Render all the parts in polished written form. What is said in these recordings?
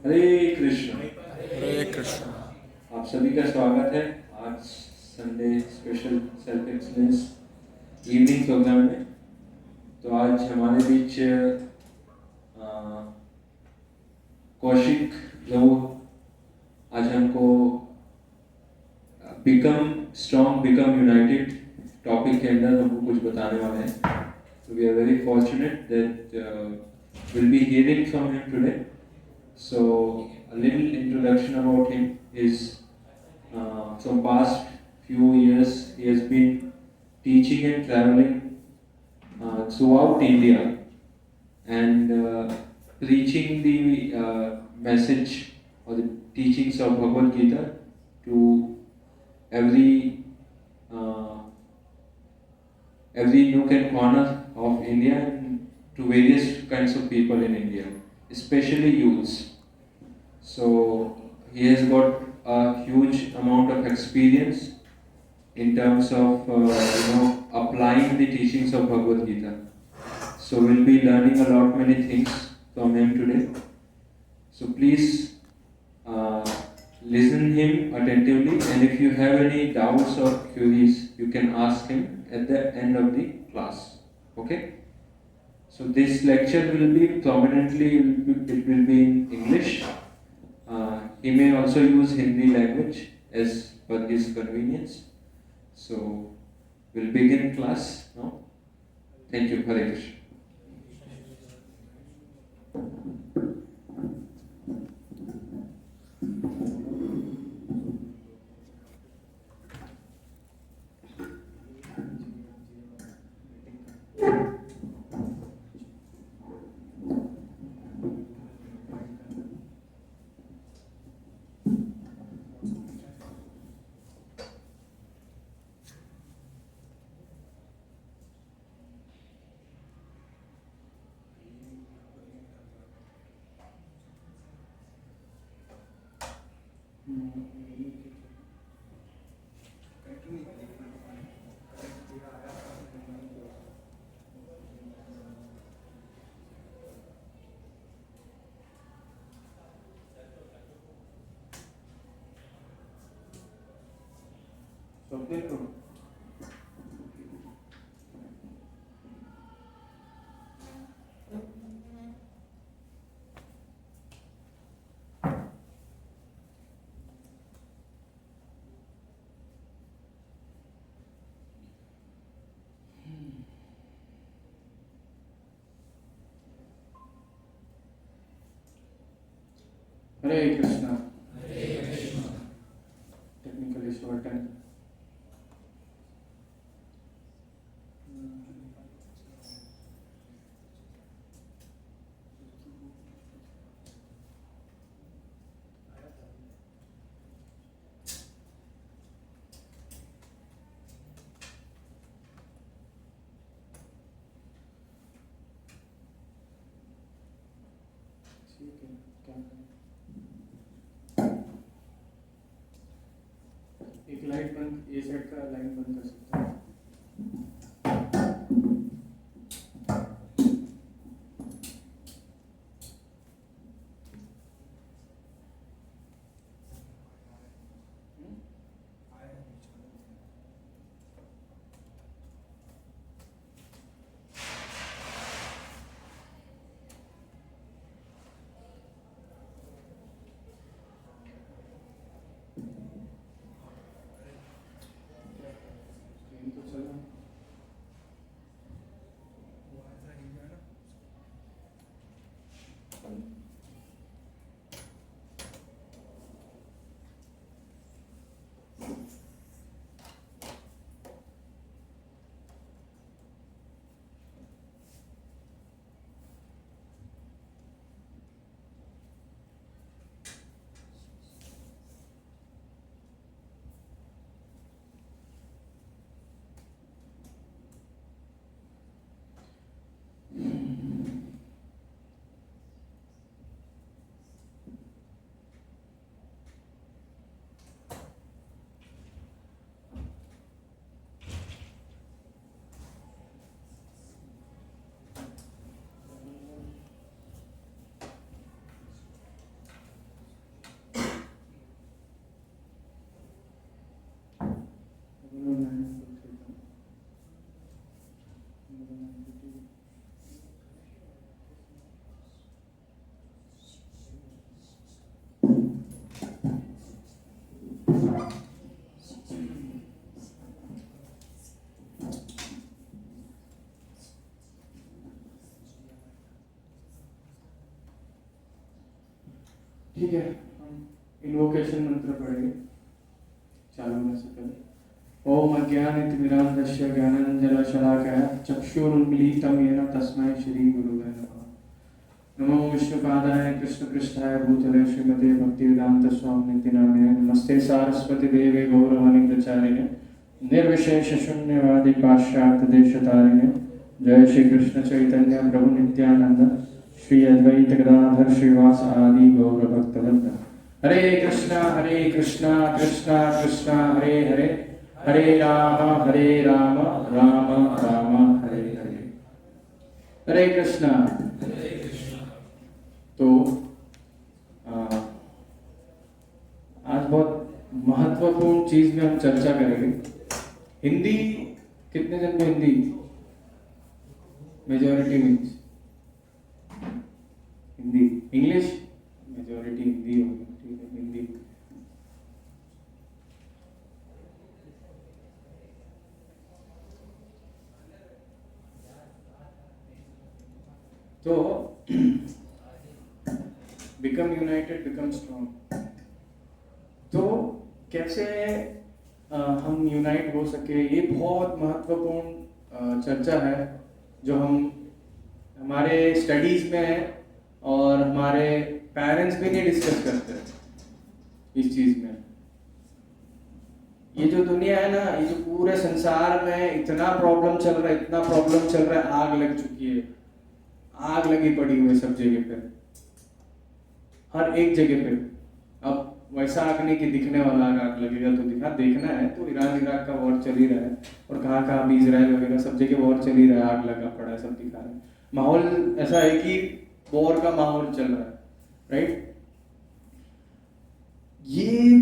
हरे कृष्ण। हरे कृष्ण। आप सभी का स्वागत है आज Sunday special self excellence evening programme में। तो आज हमारे बीच कौशिक जो आज हमको become strong become united topic के अंदर हमको कुछ बताने वाले हैं। So we are very fortunate that we'll be hearing from him today. So a little introduction about him is from past few years he has been teaching and traveling throughout India and preaching the message or the teachings of Bhagavad Gita to every uh, every nook and corner of India and to various kinds of people in India, especially youths. So he has got a huge amount of experience in terms of applying the teachings of Bhagavad Gita. So we'll be learning a lot many things from him today. So please uh, listen him attentively, and if you have any doubts or queries, you can ask him at the end of the class. Okay? So this lecture will be prominently it will be in English. He may also use Hindi language as per his convenience. So we'll begin class now. Thank you, Hare Krishna. Hare Krishna. Technically shortened. एक light बंद ये side का light बंद कर सकते हैं। ठीक है, हम इन्वोकेशन मंत्र पढ़ेंगे चालू होने से पहले। ओम अज्ञानतिमिरान्धस्य ज्ञानाञ्जनशलाकया चक्षुरुन्मीलितं येन तस्मै श्रीगुरुवे नमः। नमो विष्णुपादाय कृष्णपृष्ठाय भूतले श्रीमते भक्तिवेदांत स्वामिनिति नामिने नमस्ते सारस्वती देवे गौरवाणी प्रचारिणे निर्विशेष शून्यवादी पाश्चात्य देशतारिणे जय श्री कृष्ण चैतन्य प्रभु नित्यानंद श्री अद्वैत गदाधर श्रीवास आदि गौर भक्तवृंद। हरे कृष्णा कृष्णा कृष्णा हरे हरे, हरे राम राम राम हरे हरे। हरे कृष्णा। तो आज बहुत महत्वपूर्ण चीज में हम चर्चा करेंगे। हिंदी कितने जन को Hindi majority means Hindi, English majority Hindi होगी, ठीक है हिंदी। तो बिकम यूनाइटेड बिकम स्ट्रॉन्ग। तो कैसे हम यूनाइट हो सके, ये बहुत महत्वपूर्ण चर्चा है जो हम हमारे स्टडीज में और हमारे पेरेंट्स भी नहीं डिस्कस करते इस चीज में। ये जो दुनिया है ना, ये जो पूरे संसार में इतना प्रॉब्लम चल रहा है, इतना प्रॉब्लम चल रहा है, आग लग चुकी है, आग लगी पड़ी हुई है सब जगह पे, हर एक जगह पे। अब वैसा आग नहीं कि दिखने वाला आग लगेगा तो देखना है तो ईरान इराक का वॉर चल ही रहा है, और कहाँ कहाँ भी इजराइल वगैरह सब जगह वॉर चल ही रहा है, आग लगा पड़ा है, सब दिखा रहे हैं। माहौल ऐसा है कि वॉर का माहौल चल रहा है, राइट। ये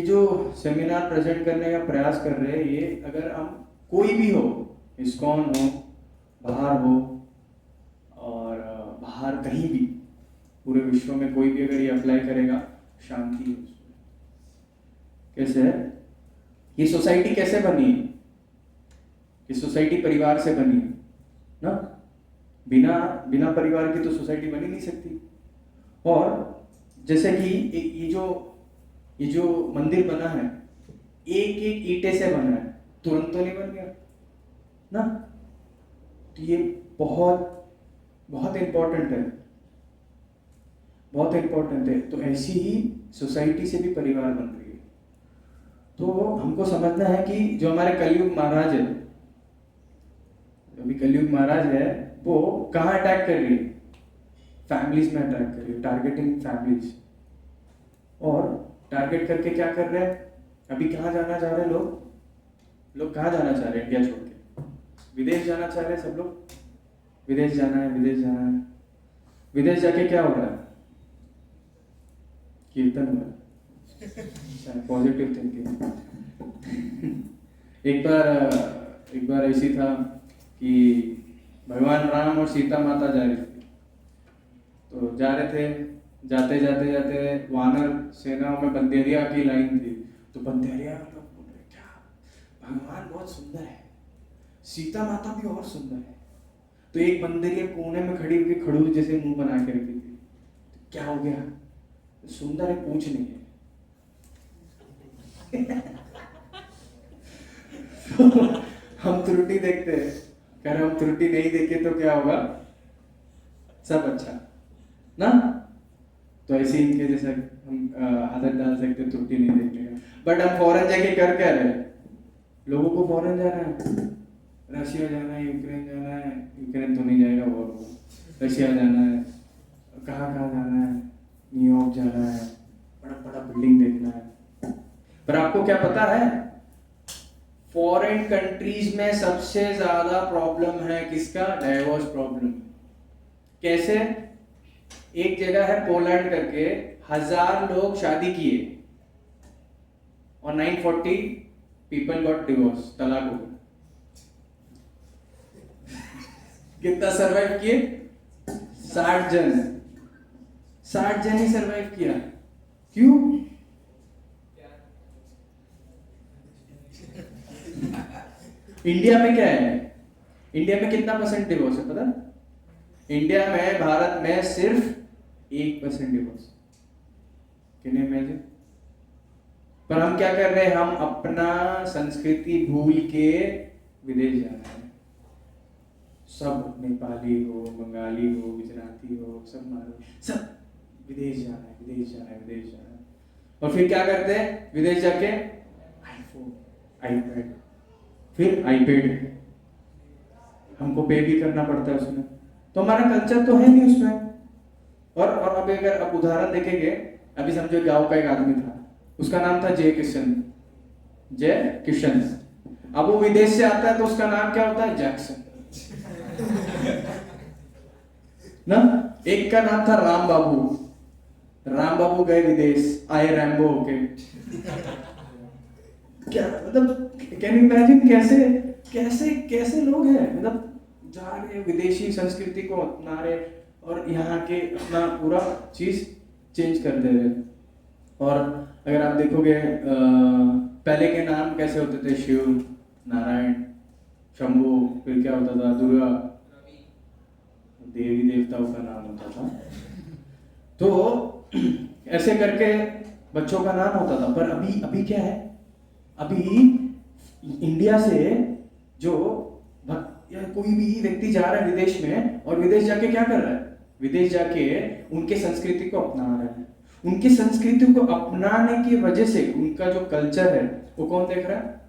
जो सेमिनार प्रेजेंट करने का प्रयास कर रहे हैं, ये अगर हम कोई भी हो, इस्कॉन हो, बाहर हो, और बाहर कहीं भी पूरे विश्व में कोई भी अगर ये अप्लाई करेगा, शांति है उसमें। कैसे है ये सोसाइटी, कैसे बनी है ये सोसाइटी? परिवार से बनी है ना। बिना परिवार की तो सोसाइटी बन ही नहीं सकती। और जैसे कि ये जो मंदिर बना है, एक एक ईंटे से बना है, तुरंत तो नहीं बन गया ना। तो ये बहुत बहुत इंपॉर्टेंट है, बहुत इंपॉर्टेंट है। तो ऐसी ही सोसाइटी से भी परिवार बन रही है। तो हमको समझना है कि जो हमारे कलयुग महाराज है, अभी कलयुग महाराज है, वो कहाँ अटैक कर रही है? फैमिलीज में अटैक कर रही है, टारगेटिंग फैमिलीज। और टारगेट करके क्या कर रहे हैं? अभी कहाँ जाना चाह रहे हैं लोग कहाँ जाना चाह रहे हैं? इंडिया छोड़ के विदेश जाना चाह रहे हैं सब लोग। विदेश जाना है, विदेश जाना है। विदेश जाके क्या हो रहा है? कीर्तन हो रहा है, पॉजिटिव थिंकिंग। एक बार ऐसी था कि भगवान राम और सीता माता जा रहे थे। तो जा रहे थे, जाते जाते वानर सेनाओं में बंदेरिया की लाइन थी। तो बंदेरिया लोग बोल रहे, क्या भगवान बहुत सुंदर है, सीता माता भी और सुंदर है। तो एक बंदेरिया कोने में खड़ी होकर खड़ूस जैसे मुंह बना के रखी थी। तो क्या हो गया? सुंदर है, पूछ नहीं है। तो हम त्रुटि देखते हैं, अगर हम त्रुटि नहीं देखे तो क्या होगा? सब अच्छा ना। तो ऐसे इनके जैसा हम आदत डाल सकते, त्रुटि नहीं देखने का। बट हम फॉरेन जाके कर क्या रहे? लोगों को फॉरेन जाना है, रशिया जाना है, यूक्रेन जाना है, यूक्रेन तो नहीं जाएगा, वो रशिया जाना है, कहाँ जाना है, न्यूयॉर्क जाना है, बड़ा बड़ा बिल्डिंग देखना है। पर आपको क्या पता है, फॉरेन कंट्रीज में सबसे ज्यादा प्रॉब्लम है किसका? Divorce problem. कैसे? एक जगह है पोलैंड करके, 1000 लोग शादी किए और 940 पीपल गॉट डिवोर्स, तलाक हो गया। कितना सरवाइव किए? 60 जन ही सरवाइव किया। क्यों? इंडिया में क्या है? इंडिया में कितना % डिवोर्स है पता? इंडिया में, भारत में सिर्फ 1% डिवोर्स। Can you imagine? पर हम क्या कर रहे हैं, हम अपना संस्कृति भूल के विदेश जा रहे हैं। सब नेपाली हो, बंगाली हो, गुजराती हो, सब मारो, सब विदेश जा रहे हैं, विदेश जा रहे हैं, विदेश जा रहे हैं। और फिर क्या करते हैं विदेश जाके? आईफोन, आईपैड, फिर आईपैड हमको पे भी करना पड़ता है उसमें। तो हमारा कल्चर तो है नहीं उसमें। और अभी अगर आप उदाहरण देखेंगे, अभी समझो गांव का एक आदमी था, उसका नाम था जय किशन, जय किशन। अब वो विदेश से आता है तो उसका नाम क्या होता है? जैक्सन ना। एक का नाम था राम बाबू, राम बाबू गए विदेश, आए रैम्बो होके। क्या मतलब, कैन यू इमेजिन कैसे कैसे कैसे लोग हैं, मतलब जा रहे विदेशी संस्कृति को अपना रहे और यहाँ के अपना पूरा चीज चेंज कर दे रहे। और अगर आप देखोगे पहले के नाम कैसे होते थे? शिव, नारायण, शंभू, फिर क्या होता था? दुर्गा, देवी देवताओं का नाम होता था। तो ऐसे करके बच्चों का नाम होता था। पर अभी क्या है? अभी इंडिया से जो या कोई भी व्यक्ति जा रहा है विदेश में, और विदेश जाके क्या कर रहा है? विदेश जाके उनके संस्कृति को अपना रहा है। उनकी संस्कृति को अपनाने की वजह से उनका जो कल्चर है वो कौन देख रहा है?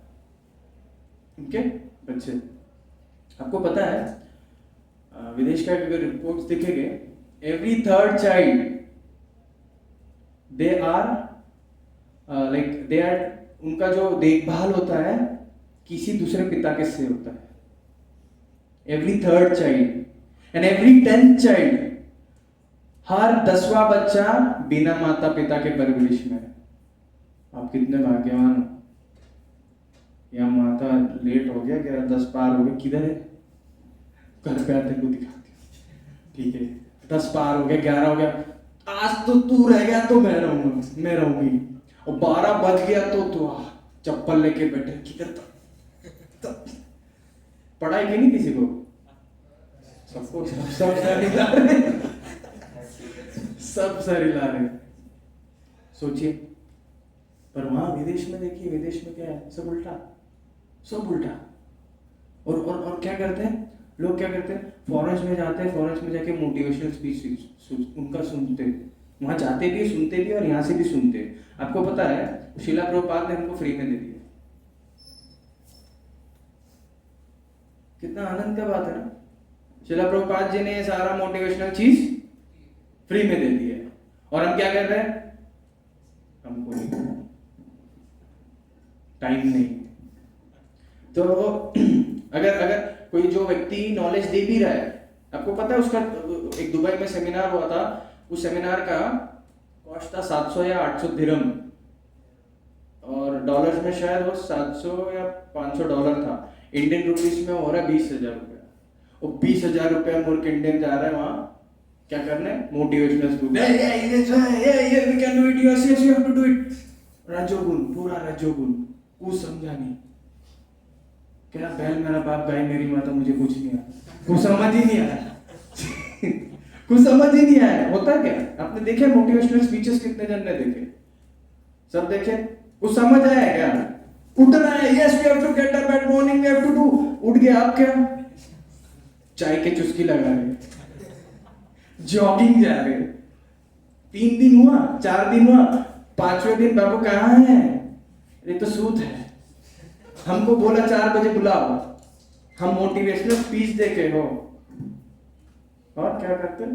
उनके बच्चे। आपको पता है विदेश का अगर रिपोर्ट्स देखेंगे, every third child they are उनका जो देखभाल होता है किसी दूसरे पिता के से होता है। Every third child and every 10th child, हर 10वां बच्चा बिना माता पिता के परवरिश में है। आप कितने भाग्यवान हो। या माता लेट हो गया, 10 पार हो गया, किधर है? घर पे आते को दिखाती हूँ, ठीक है? 10 पार हो गया, 11 हो गया, आज तो तू रह गया तो मैं रहूंगा, मैं रहूंगी। और 12 बज गया तो तू चप्पल लेके बैठे, किधर तक पढ़ाई की नहीं किसी को, सबको सब सारी ला रहे, सब सारी ला रहे। सोचिए। पर वहां विदेश में देखिए, विदेश में क्या है? सब उल्टा, सब उल्टा। और क्या करते हैं लोग? क्या करते हैं? फॉरेन में जाते हैं, फॉरेन में जाके मोटिवेशनल स्पीच उनका सुनते हैं। वहां जाते भी, सुनते भी और यहाँ से भी सुनते हैं। आपको पता है शिला प्रभुपाद ने उनको फ्री में दे दिया। कितना आनंद का बात है ना। शिला प्रभुपाद जी ने सारा मोटिवेशनल चीज फ्री में दे दिया। और हम क्या कर रहे हैं? हमको नहीं, टाइम नहीं। तो अगर कोई जो व्यक्ति नॉलेज दे भी रहा है, आपको पता है उसका एक दुबई में सेमिनार हुआ था, उस सेमिनार का कॉस्ट था 700 या 800 दिरहम, और डॉलर्स में शायद वो 700 या 500 डॉलर था। इंडियन रुपीस में हो रहा है 20,000 रुपया। और 20,000 रुपया मूर्ख इंडियन जा रहा है वहां क्या करने? Motivational speech. We can do it, yes yes you have to do it. रजोगुण, पूरा रजोगुण, कुछ समझा नहीं। क्या बैल मेरा बाप, गाय मेरी माता, मुझे कुछ नहीं आया, कुछ समझ ही नहीं आया कुछ समझ ही नहीं आया। होता है क्या? आपने देखे मोटिवेशनल स्पीचेस? कितने जन ने देखे? सब देखे? कुछ समझ आया क्या? उठना है, yes we have to get up at morning, we have to do. उठ गए आप, क्या चाय के चुस्की लगा रहे, जॉगिंग जा रहे। 3 दिन हुआ, 4 दिन हुआ, 5वें दिन बाबू कहाँ है? ये तो सूत है, हमको बोला 4 बजे बुलाओ, हम मोटिवेशनल स्पीच देके हो। और क्या करते?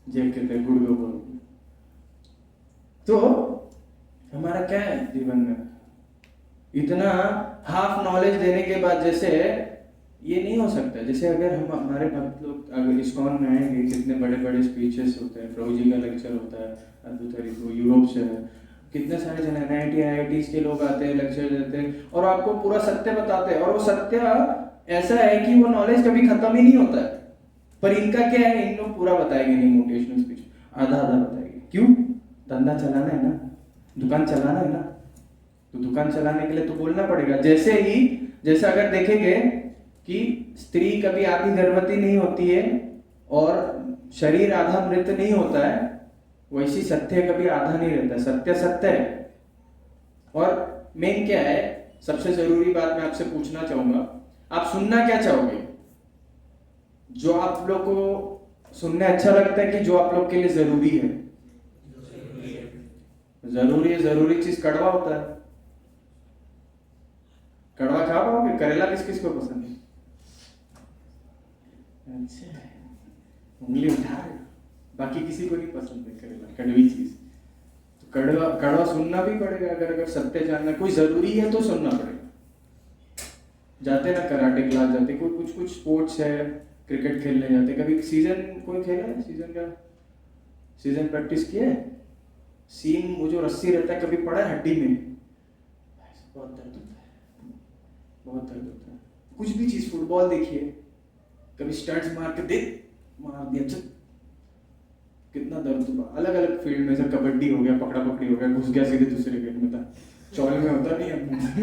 जे कहते गुड़ गो। तो हमारा क्या है जीवन में? इतना हाफ नॉलेज देने के बाद जैसे ये नहीं हो सकता। जैसे अगर हम हमारे भक्त लोग अगर इस्कॉन में आएंगे, कितने बड़े बड़े स्पीचेस होते हैं, प्रभु जी का लेक्चर होता है अद्भुत तरीके, यूरोप से है, कितने सारे जन NIT IITs के लोग आते हैं, लेक्चर देते हैं और आपको पूरा सत्य बताते हैं। और वो सत्य ऐसा है कि वो नॉलेज कभी खत्म ही नहीं होता है। पर इनका क्या है, इन लोग पूरा बताएंगे नहीं, मोटिवेशनल स्पीच आधा आधा बताएंगे। क्यों? धंधा चलाना है ना, दुकान चलाना है ना, तो दुकान चलाने के लिए तो बोलना पड़ेगा। जैसे अगर देखेंगे कि स्त्री कभी आधी गर्भवती नहीं होती है और शरीर आधा मृत नहीं होता है, वैसी सत्य कभी आधा नहीं रहता, सत्य सत्य है। और मेन क्या है, सबसे जरूरी बात मैं आपसे पूछना चाहूंगा, आप सुनना क्या चाहोगे? जो आप लोग को सुनने अच्छा लगता है कि जो आप लोग के लिए जरूरी है? जरूरी है, जरूरी चीज कड़वा होता है। कड़वा खा पाओगे? करेला किस किस को पसंद है? अच्छा, उंगली उठा रहे हो। बाकी किसी को नहीं पसंद है करेला, कड़वी चीज। तो कड़वा कड़वा सुनना भी पड़ेगा। अगर सत्य जानना कोई जरूरी है तो सुनना पड़ेगा। जाते ना कराटे क्लास जाते, कोई कुछ कुछ स्पोर्ट्स है, क्रिकेट खेलने जाते, कभी सीजन कोई खेला है? सीजन प्रैक्टिस किया है? सीम वो जो रस्सी रहता है कभी पड़ा है हड्डी में? बहुत दर्द होता है, बहुत दर्द होता है। कुछ भी चीज, फुटबॉल देखिए, कभी स्टड्स मार के देख, मार दिया चल, कितना दर्द हुआ। अलग अलग फील्ड में, जब कबड्डी हो गया, पकड़ा पकड़ी हो गया, घुस गया सीधे दूसरे गेट में था, चौल में होता नहीं है,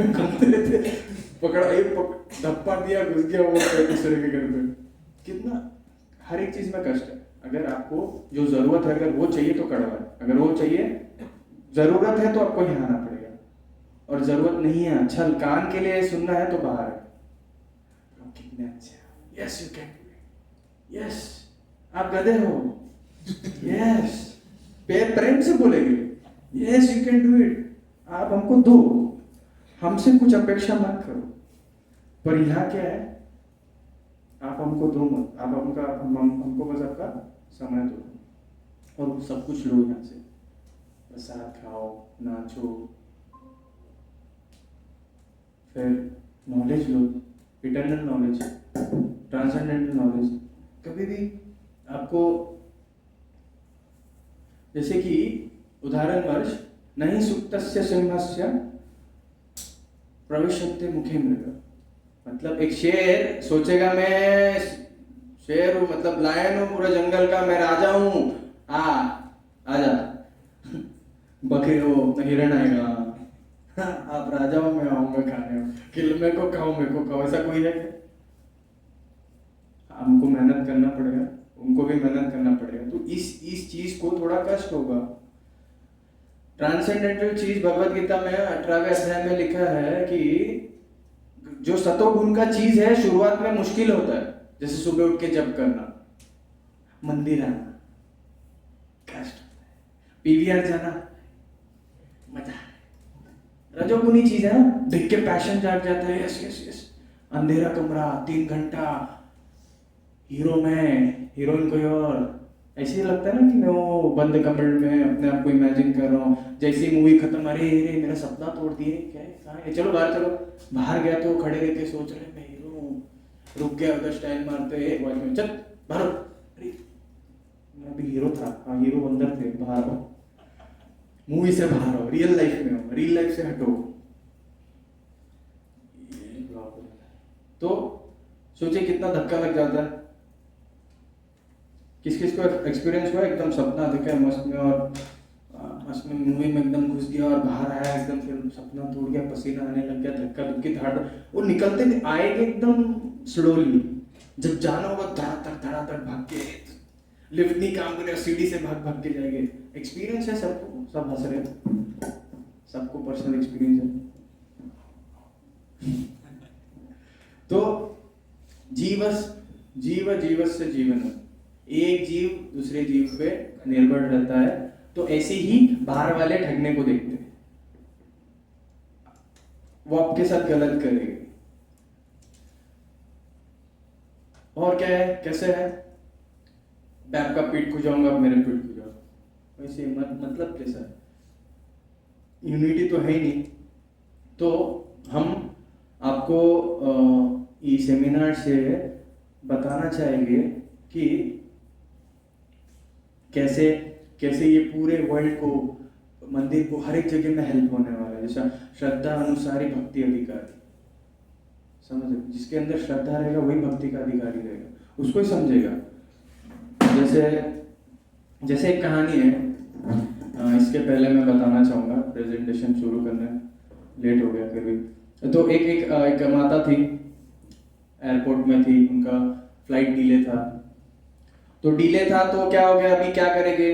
घूमते रहते, पकड़ा एक धप्पा दिया, घुस गया वो दूसरे के घर पे। कितना, हर एक चीज में कष्ट है। अगर आपको जो जरूरत है, अगर वो चाहिए तो कड़वा है, अगर वो चाहिए, जरूरत है तो आपको यहाँ आना पड़ेगा, और जरूरत नहीं है, अच्छा कान के लिए सुनना है तो बाहर है। तो कितने अच्छे, yes you can do it, yes आप गधे हो, यस प्रेम से बोलेंगे, yes you can do it, आप हमको दो, हमसे कुछ अपेक्षा मत करो। पर यहाँ क्या है, आप हमको दो मत, आप हमको बस आपका समय दो, और सब कुछ लो यहाँ से, प्रसाद खाओ, नाचो, फिर नॉलेज लो, इटर्नल नॉलेज, ट्रांसेंडेंटल नॉलेज। कभी भी आपको, जैसे कि उदाहरणवश, नहीं सुप्तस्य सिंहस्य प्रविशन्ते मुखे मृग, मतलब एक शेर सोचेगा मैं शेर हूँ, मतलब लायन हूँ पूरा जंगल का, मैं राजा हूँ, आजा बकरी हो हिरण आएगा, आप राजा हो, मैं आऊंगा खाने, मेरे को खाओ, ऐसा कोई है क्या? हमको मेहनत करना पड़ेगा, उनको भी मेहनत करना पड़ेगा, तो इस चीज को थोड़ा कष्ट होगा। ट्रांसेंडेंटल चीज भगवत गीता में 18वें अध्याय में लिखा है कि जो सतोगुण का चीज है शुरुआत में मुश्किल होता है, जैसे सुबह उठ के जप करना, मंदिर आना कष्ट, पीवीआर जाना मजा, रजोगुनी चीज है ना, देख के पैशन जाग जाता है, यस यस यस, अंधेरा कमरा 3 घंटा, हीरो में हीरोइन कोई और, ऐसे लगता है ना कि मैं वो बंद कमरे में अपने आप को इमेजिन कर रहा हूँ, जैसी मूवी खत्म, अरे मेरा सपना तोड़ दिए, क्या है कहाँ है, चलो बाहर चलो, बाहर गया तो खड़े रह के सोच रहे मैं हीरो हूँ, रुक गया उधर स्टाइल मारते वॉचमैन, चल बाहर, अरे मैं अभी हीरो था, हाँ हीरो अंदर थे, बाहर हो, मूवी से बाहर हो, रियल लाइफ में हो, रियल लाइफ से हटो। तो सोचिए कितना धक्का लग जाता है। किस किस को एक्सपीरियंस हुआ, एकदम सपना देखा मस्त में, और मस्त में मूवी में एकदम घुस गया और बाहर आया एकदम, फिर सपना टूट गया, पसीना आने लग गया, धक्का धुक्की धाड़, वो निकलते भी आएंगे एकदम स्लोली, जब जाना होगा धड़ाधड़ भाग के, लिफ्ट नहीं काम करेगा, सीढ़ी से भाग भाग के जाएंगे। एक्सपीरियंस है सबको, सब हंस रहे, सबको पर्सनल एक्सपीरियंस है। तो जीवस्य जीवन, एक जीव दूसरे जीव पे निर्भर रहता है, तो ऐसे ही बाहर वाले ठगने को देखते हैं, वो आपके साथ गलत करेंगे। और क्या है, कैसे है, मैं आपका पीठ खुजाऊंगा, आप मेरे पीठ खुजाओ, वैसे मतलब कैसा है, यूनिटी तो है ही नहीं। तो हम आपको इस सेमिनार से बताना चाहेंगे कि कैसे कैसे ये पूरे वर्ल्ड को, मंदिर को, हर एक जगह में हेल्प होने वाला है। जैसा श्रद्धा अनुसारी भक्ति अधिकारी, समझ, जिसके अंदर श्रद्धा रहेगा वही भक्ति का अधिकारी रहेगा, उसको ही समझेगा। जैसे एक कहानी है, इसके पहले मैं बताना चाहूँगा, प्रेजेंटेशन शुरू करने लेट हो गया फिर भी। तो एक माता थी, एयरपोर्ट में थी, उनका फ्लाइट डिले था, तो डिले था तो क्या हो गया, अभी क्या करेंगे,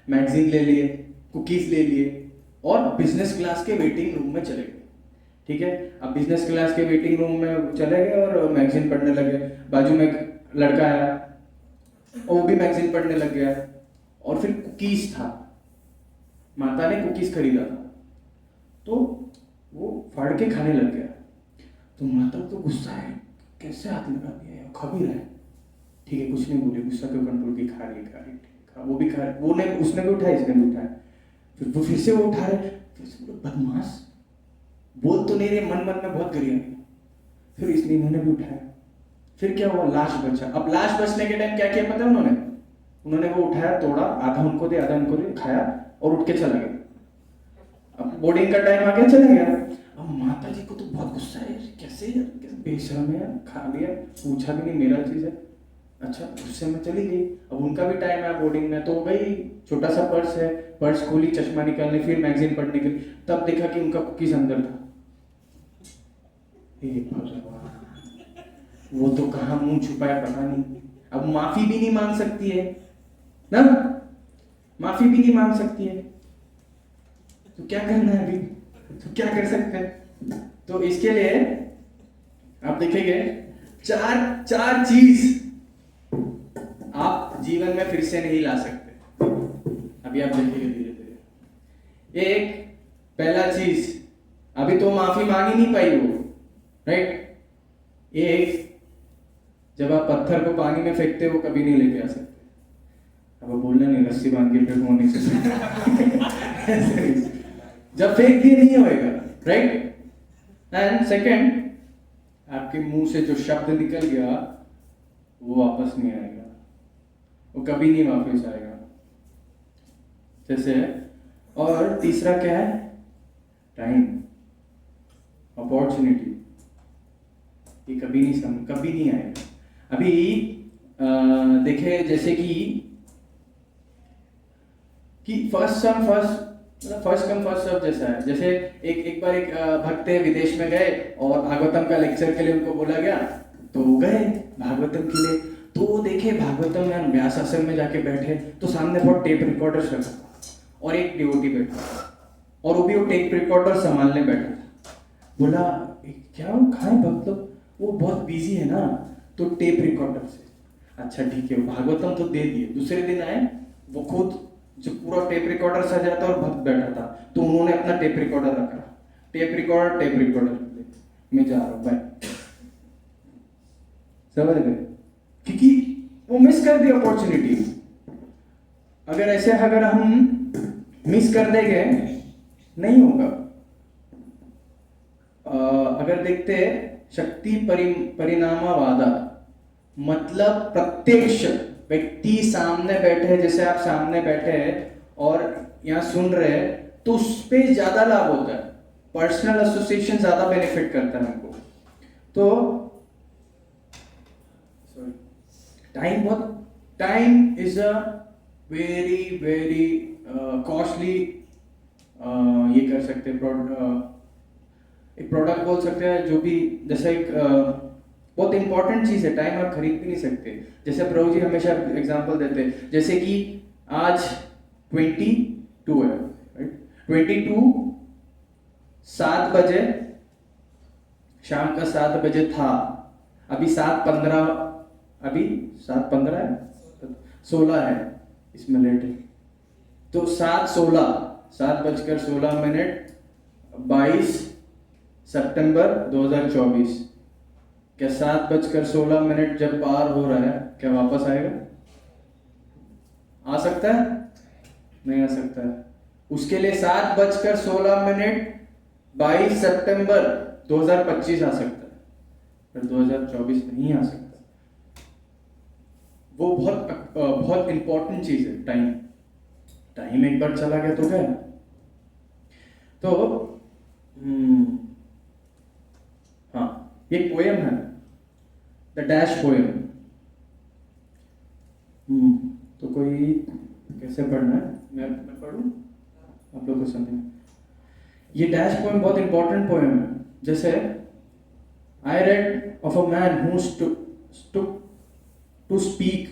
मैगजीन ले लिए, कुकीज ले लिए और बिजनेस क्लास के वेटिंग रूम में चले गए। ठीक है, अब बिजनेस क्लास के वेटिंग रूम में चले गए और मैगजीन पढ़ने लगे। बाजू में एक लड़का आया और वो भी मैगजीन पढ़ने लग गया। और फिर कुकीज था, माता ने कुकीज खरीदा था तो वो फाड़ के खाने लग गया। तो माता को गुस्सा है, कैसे हाथ लगा दिया है, खा भी रहा है। ठीक है, कुछ नहीं बोले, गुस्सा को कंट्रोल की, खा रही ठीक है, वो भी खा रहे, वो ने उसने भी उठाया, इसने भी उठाया। फिर वो फिर से वो उठा रहे, फिर से बोले बदमाश, बोल तो नहीं रहे, मन मन में बहुत गरिया। फिर इसने इन्होंने भी उठाया। फिर क्या हुआ, लाश बचा। अब लाश बचने के टाइम क्या किया पता है उन्होंने वो उठाया, तोड़ा, आधा उनको दे, आधा उनको दे, खाया और उठ के चला गया। अब बोर्डिंग का टाइम आ गया, चला गया। अब माता जी को तो बहुत गुस्सा है, कैसे बेशरम है, खा लिया, पूछा भी नहीं, मेरा चीज है। अच्छा, गुस्से में चली गई। अब उनका भी टाइम है बोर्डिंग में, तो गई, छोटा सा पर्स है, पर्स खोली, चश्मा निकालने, फिर मैगजीन पढ़ने के लिए, तब देखा कि उनका कुकीज अंदर था। वो तो कहाँ मुंह छुपाया पता नहीं। अब माफी भी नहीं मांग सकती है ना, माफी भी नहीं मांग सकती है, तो क्या करना है अभी, तो क्या कर सकते हैं। तो इसके लिए आप देखेंगे चार चीज आप जीवन में फिर से नहीं ला सकते। अभी आप देखेंगे धीरे धीरे। एक, पहला चीज, अभी तो माफी मांग ही नहीं पाई वो, राइट। एक, जब आप पत्थर को पानी में फेंकते हो कभी नहीं लेके आ सकते। अब बोलना नहीं, रस्सी बांध के फेंको नहीं सकते। जब फेंक दिए नहीं होएगा, राइट। एंड सेकंड, आपके मुंह से जो शब्द निकल गया वो वापस नहीं आएगा, वो कभी नहीं वापस आएगा, जैसे। और तीसरा क्या है, टाइम, अपॉर्चुनिटी, ये कभी नहीं आएगा। अभी देखे जैसे कि फर्स्ट कम फर्स्ट सर्व जैसा है। जैसे एक बार एक भक्त विदेश में गए और भागवतम का लेक्चर के लिए उनको बोला गया, तो गए भागवतम के लिए। तो वो देखे भागवतम में व्यास आश्रम में जाके बैठे, तो सामने बहुत टेप रिकॉर्डर रखा और एक डिवोटी बैठा, और वो भी वो टेप रिकॉर्डर संभालने बैठा था। बोला क्या वो खाए भक्त लोग, वो बहुत बिजी है ना, तो टेप रिकॉर्डर से। अच्छा ठीक है, भागवतम तो दे दिए। दूसरे दिन आए, वो खुद जो पूरा टेप रिकॉर्डर सजा था और भक्त बैठा था, तो उन्होंने अपना टेप रिकॉर्डर रखा, टेप रिकॉर्डर मैं जा रहा हूँ, बाय। समझ गए, क्योंकि वो मिस कर दी अपॉर्चुनिटी। अगर हम मिस कर देंगे नहीं होगा। अगर देखते शक्ति परिणामवादा, मतलब प्रत्यक्ष व्यक्ति सामने बैठे है, जैसे आप सामने बैठे हैं और यहाँ सुन रहे हैं, तो उस पर ज्यादा लाभ होता है। पर्सनल एसोसिएशन ज्यादा बेनिफिट करता है हमको। तो time is a very very costly, ये कर सकते एक प्रोडक्ट बोल सकते हैं, जो भी, जैसे एक बहुत इंपॉर्टेंट चीज है। टाइम आप खरीद भी नहीं सकते। जैसे प्रभु जी हमेशा एग्जांपल देते हैं, जैसे कि आज 22 है, राइट। 22 7 बजे, शाम का 7 बजे था, अभी 7:15, अभी 7:15 है, 16 है, इसमें लेट है, तो 7:16, 7:16, 22 सितंबर 2024। क्या 7:16 जब पार हो रहा है, क्या वापस आएगा? आ सकता है? नहीं आ सकता है। उसके लिए 7:16, 22 सितंबर 2025 आ सकता है, पर 2024 नहीं आ सकता। वो बहुत इंपॉर्टेंट चीज है टाइम एक बार चला गया तो गया। तो हाँ, ये पोएम है, द डैश पोएम। तो कोई कैसे पढ़ना है, मैं पढ़ूं, आप लोग को समझे। ये डैश पोएम बहुत इंपॉर्टेंट पोएम है। जैसे I rid of a man who stood to speak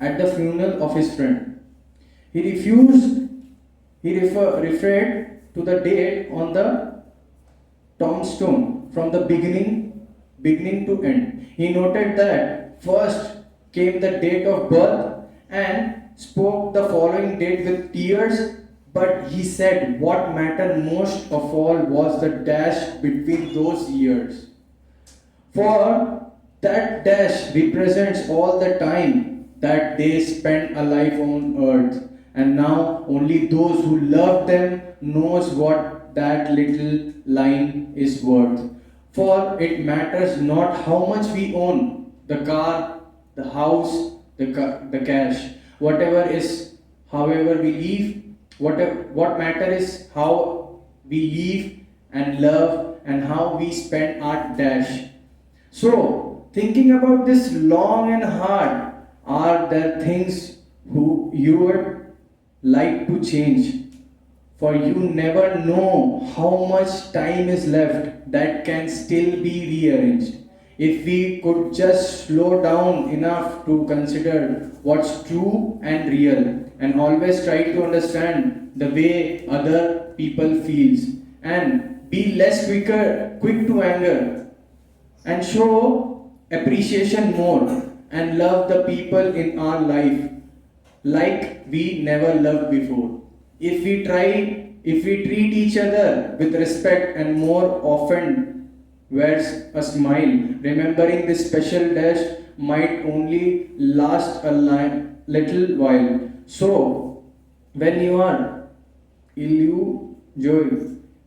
at the funeral of his friend. He refused, referred to the date on the tombstone from the beginning to end. He noted that first came the date of birth and spoke the following date with tears, but he said what mattered most of all was the dash between those years. For that dash represents all the time that they spent alive on earth, and now only those who love them knows what that little line is worth. For it matters not how much we own, the car, the house, the cash, whatever is, however we live, what matter is how we live and love and how we spend our dash. So, thinking about this long and hard, are there things who you would like to change? For you never know how much time is left that can still be rearranged. If we could just slow down enough to consider what's true and real and always try to understand the way other people feels and be less quick to anger and show appreciation more and love the people in our life like we never loved before. If we treat each other with respect and more often wears a smile, remembering this special dash might only last a little while. So, when you are ill, joy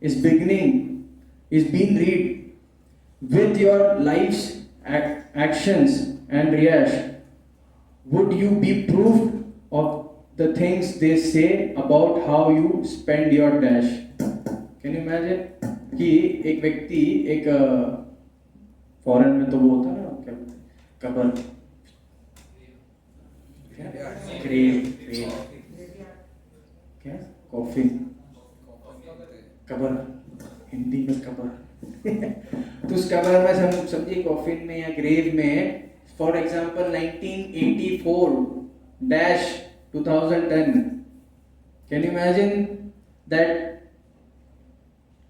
is being read with your life's actions and reaction, would you be proof of the things they say about how you spend your dash? Can you imagine कि एक व्यक्ति एक foreign में तो वो होता है ना क्या बोलते हैं कबर ग्रेव क्या कॉफिन कबर हिंदी में कबर तो उस कबर में हम समझिए कॉफिन में या ग्रेव में for example 1984 dash 2010 can you imagine that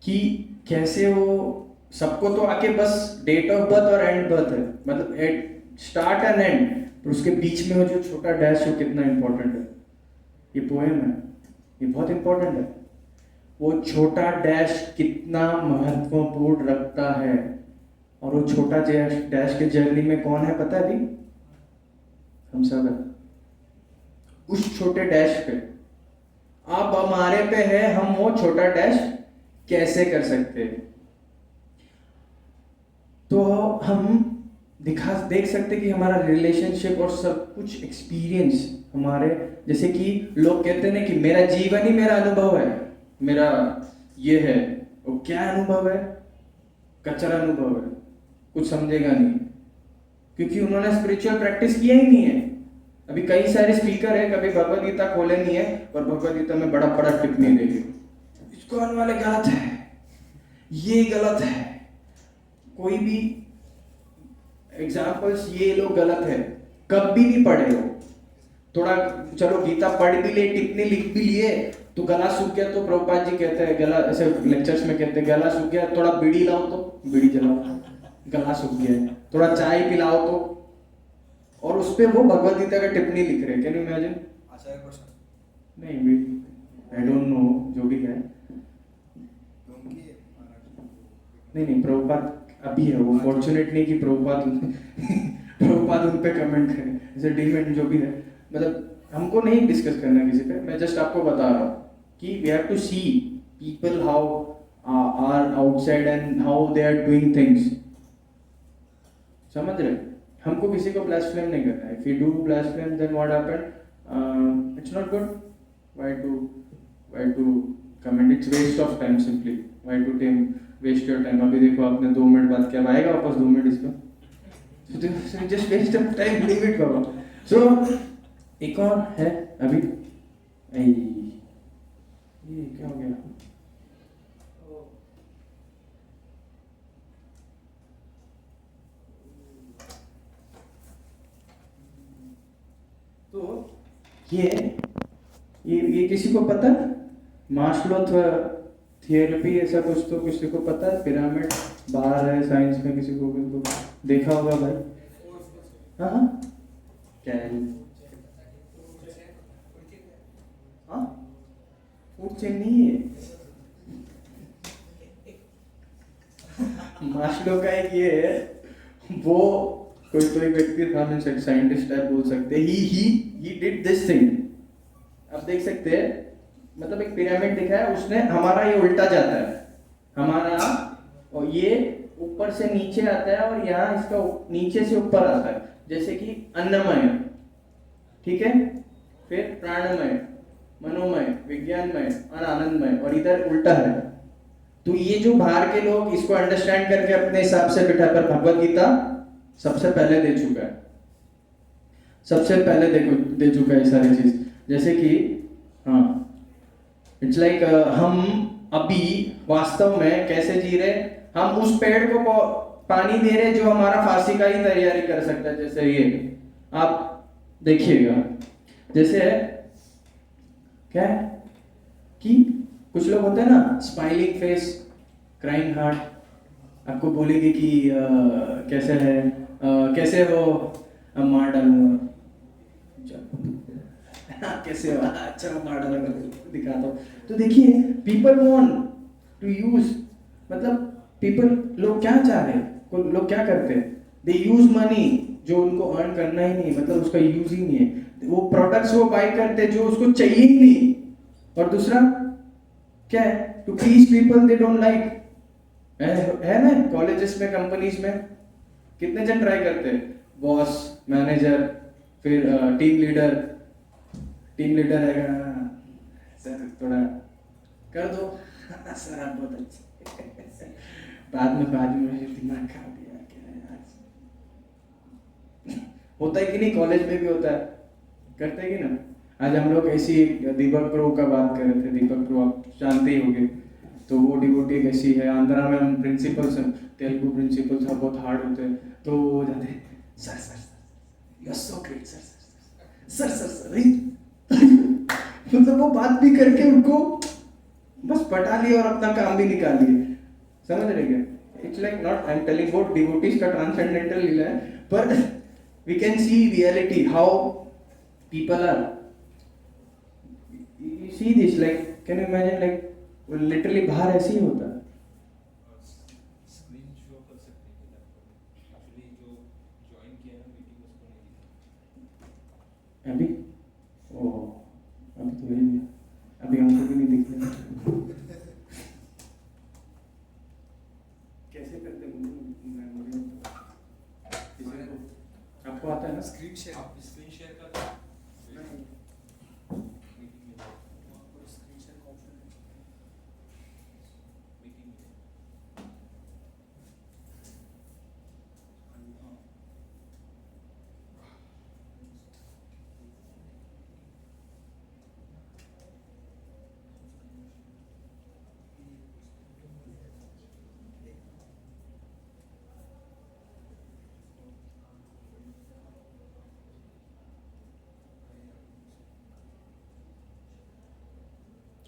कि कैसे वो सबको तो आके बस डेट ऑफ बर्थ और एंड बर्थ है मतलब एट स्टार्ट एंड एंड पर उसके बीच में वो जो छोटा डैश वो कितना इंपॉर्टेंट है ये पोएम है ये बहुत इंपॉर्टेंट है वो छोटा डैश कितना महत्वपूर्ण रखता है और वो छोटा डैश के जर्नी में कौन है पता है अभी हम सब है उस छोटे डैश पे अब हमारे पे है हम वो छोटा डैश कैसे कर सकते हैं तो हम देख सकते कि हमारा रिलेशनशिप और सब कुछ एक्सपीरियंस हमारे जैसे कि लोग कहते हैं ना कि मेरा जीवन ही मेरा अनुभव है मेरा ये है वो क्या अनुभव है कचरा अनुभव है कुछ समझेगा नहीं क्योंकि उन्होंने स्पिरिचुअल प्रैक्टिस किया ही नहीं है अभी कई सारे स्पीकर है कभी भगवद गीता खोले नहीं है और भगवद गीता में बड़ा बड़ा टिप्पणी देगी इस्कॉन वाले गलत है ये गलत है कोई भी एग्जाम्पल्स ये लोग गलत है कब भी नहीं पढ़े हो थोड़ा चलो गीता पढ़ भी ले टिप्पणी लिख भी लिए तो गला सूख गया तो प्रभुपाद जी कहते हैं गला ऐसे लेक्चर्स में कहते हैं गला सूख गया थोड़ा बीड़ी लाओ तो बीड़ी जलाओ गला सूख गया है थोड़ा चाय पिलाओ तो और उस पे वो भगवद गीता का टिप्पणी लिख रहे हैं कैन यू इमेजिन नहीं आई डोंट नो जो भी है नहीं प्रभुपाद अभी है वो फॉर्चुनेट नहीं कि प्रभुपाद उन पे कमेंट करें जैसे डीमेंट जो भी है मतलब हमको नहीं डिस्कस करना किसी पे मैं जस्ट आपको बता रहा हूँ कि we have to see people how are outside and how they are doing things समझ रहे हमको किसी को ब्लास्फेम नहीं करना है if you do blaspheme then what happened it's not good why to comment it's waste of time simply why to tame waste your time अभी देखो आपने 2 मिनट बात किया आएगा वापस 2 मिनट इसका just waste of time leave it बाबा so एक और है अभी ये क्या हो गया तो ये किसी को पता है? मास्लो थेरेपी ऐसा कुछ तो किसी को पता है? पिरामिड बाहर है साइंस में, किसी को देखा होगा भाई? हाँ हाँ, क्या है? हाँ, फूड चेन नहीं है। मास्लो का एक ये है, वो कोई तो एक व्यक्ति था, मैं साइंटिस्ट टाइप बोल सकते हैं, ही डिड दिस थिंग। आप देख सकते हैं, मतलब एक पिरामिड दिखा है उसने, हमारा ये उल्टा जाता है, हमारा और ये ऊपर से नीचे आता है और यहाँ इसका नीचे से ऊपर आता है, जैसे कि अन्नमय, ठीक है, फिर प्राणमय, मनोमय, विज्ञानमय और आनंदमय, और इधर उल्टा है। तो ये जो बाहर के लोग इसको अंडरस्टैंड करके अपने हिसाब से बिठा कर भगवत गीता सबसे पहले दे चुका है, सबसे पहले दे चुका है सारी चीज। जैसे कि हाँ, इट्स लाइक हम अभी वास्तव में कैसे जी रहे, हम उस पेड़ को पानी दे रहे जो हमारा फांसी का ही तैयारी कर सकता है। जैसे ये आप देखिएगा, जैसे क्या है कि कुछ लोग होते हैं ना, स्माइलिंग फेस, क्राइंग हार्ट, आपको बोलेंगे कि कैसे है, कैसे हो, अब मार डालूंगा, कैसे हो, अच्छा मार डालूंगा, दिखाता हूँ। तो देखिए, पीपल वांट टू यूज, मतलब पीपल, लोग क्या चाह रहे हैं, लोग क्या करते हैं, दे यूज मनी जो उनको अर्न करना ही नहीं, मतलब उसका यूज ही नहीं है, वो प्रोडक्ट्स वो बाय करते जो उसको चाहिए ही नहीं। और दूसरा क्या है, to please people they don't like, है ना, कॉलेजेस में, कंपनीज में कितने जन ट्राई करते हैं, बॉस, मैनेजर, फिर टीम लीडर है, सर थोड़ा कर दो, सर आप बहुत अच्छे, बाद में मुझे दिमाग खा दिया, क्या है आज, होता है कि नहीं, कॉलेज में भी होता है, करते हैं कि ना। आज हम लोग ऐसी दीपक प्रो का बात कर रहे थे, दीपक प्रो आप जानते ही होंगे, तो वो डिवोटी कैसी है, आंध्रा में हम प्रिंसिपल्स हैं, तेलुगु प्रिंसिपल्स बहुत हार्ड होते हैं, तो वो जाते हैं, sir sir sir you are so great, sir sir sir sir sir मतलब वो बात भी करके उनको बस पटा लिया और अपना काम भी निकाल लिए, समझ रहे क्या? It's like not, I am telling about devotees का ट्रांसेंडेंटल लीला है, पर we can see reality how people are, you see this, like can you imagine, like literally बाहर ऐसे ही होता है। स्क्रीन शो कर सकते हैं कि एक्चुअली जो ज्वाइन किया है मीटिंग उसको नहीं दिखा अभी ओ, अभी तो वही है, अभी हमको भी नहीं दिख रहा कैसे करते हैं, आपको आता है ना? स्क्रीन शेयर, आप स्क्रीन शेयर कर दो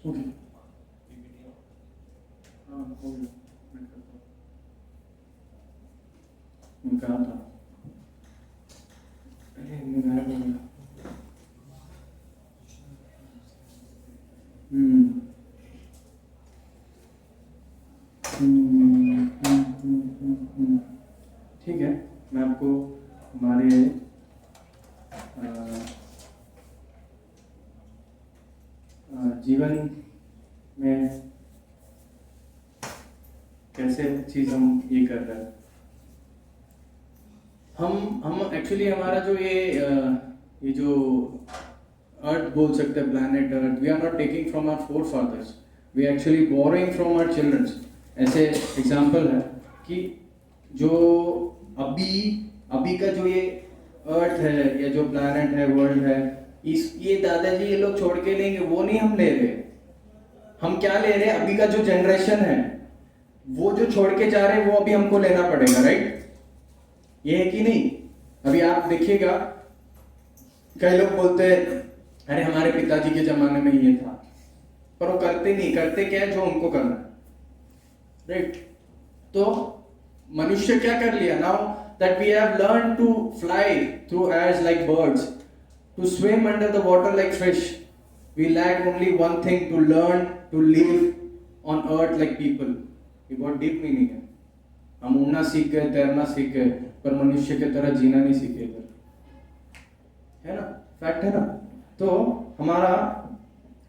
ओके, हाँ हो गया, मैं करता हूँ, मैं कहा था, अरे मैं गायब हो गया, ठीक है, मैं आपको हमारे जीवन में कैसे चीज हम ये कर रहे हैं, हम एक्चुअली हमारा जो ये जो अर्थ बोल सकते हैं, planet earth, we are not taking from our forefathers, we actually borrowing from our childrens. ऐसे एग्जाम्पल है कि जो अभी का जो ये अर्थ है या जो प्लैनेट है, वर्ल्ड है, ये दादाजी ये लोग छोड़ के लेंगे, वो नहीं हम ले रहे। हम क्या ले रहे हैं, अभी का जो जनरेशन है वो जो छोड़ के जा रहे हैं वो अभी हमको लेना पड़ेगा, राइट? ये है कि नहीं? अभी आप देखिएगा, कई लोग बोलते हैं अरे हमारे पिताजी के जमाने में ये था, पर वो करते नहीं, करते क्या है जो उनको करना है, राइट। तो मनुष्य क्या कर लिया, now that we have learn to fly through airs like birds, to swim under the water like fish, we lack only one thing, to learn to live on earth like people. ये बहुत deep meaning है। हम उड़ना सीख गए, तैरना सीख गए, पर मनुष्य की तरह जीना नहीं सीखे, है ना, फैक्ट है ना। तो हमारा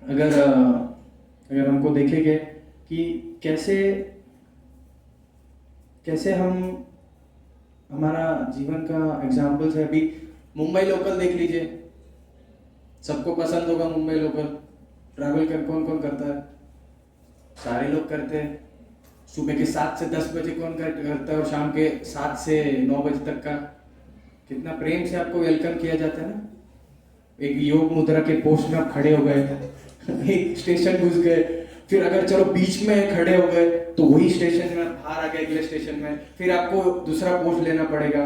अगर हमको देखेंगे कि कैसे कैसे हम, हमारा जीवन का एग्जाम्पल्स है। अभी मुंबई लोकल देख लीजिए, सबको पसंद होगा मुंबई लोकल। ट्रैवल कर कौन कौन करता है, सारे लोग करते हैं। सुबह के 7 से 10 बजे कौन करता है, और शाम के 7 से 9 बजे तक का कितना प्रेम से आपको वेलकम किया जाता है ना। एक योग मुद्रा के पोस्ट में आप खड़े हो गए, एक स्टेशन घुस गए, फिर अगर चलो बीच में खड़े हो गए तो वही स्टेशन में बाहर आ गए अगले स्टेशन में, फिर आपको दूसरा पोस्ट लेना पड़ेगा,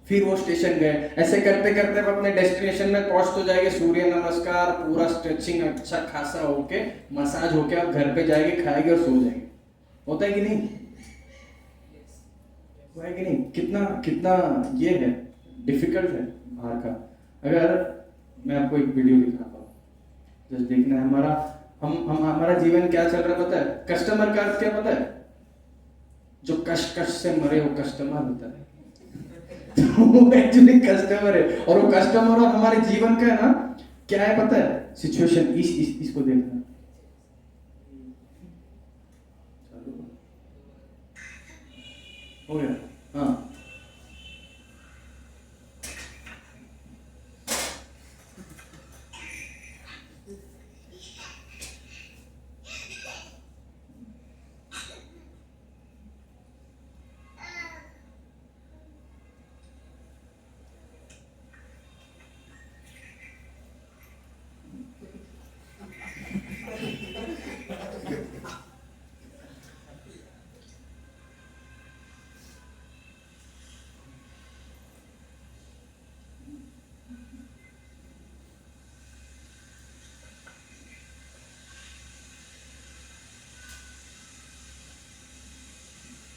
फिर वो स्टेशन गए। ऐसे करते करते आप अपने डेस्टिनेशन में पहुंच तो जाएंगे, सूर्य नमस्कार पूरा स्ट्रेचिंग अच्छा खासा होके, मसाज होके आप घर पे जाएंगे, खाएंगे और सो जाएंगे। होता है कि नहीं, हुआ है कि नहीं? कितना कितना ये है, डिफिकल्ट है बाहर का। अगर मैं आपको एक वीडियो दिखाता हूँ, जस्ट देखना है। हमारा जीवन क्या चल रहा है पता है? कस्टमर का अर्थ क्या पता है? जो कष्ट कष्ट से मरे वो कस्टमर होता है। वो एक्चुअली कस्टमर है, और वो कस्टमर और हमारे जीवन का है ना, क्या है पता है सिचुएशन? इसको देखना। हो गया, हाँ।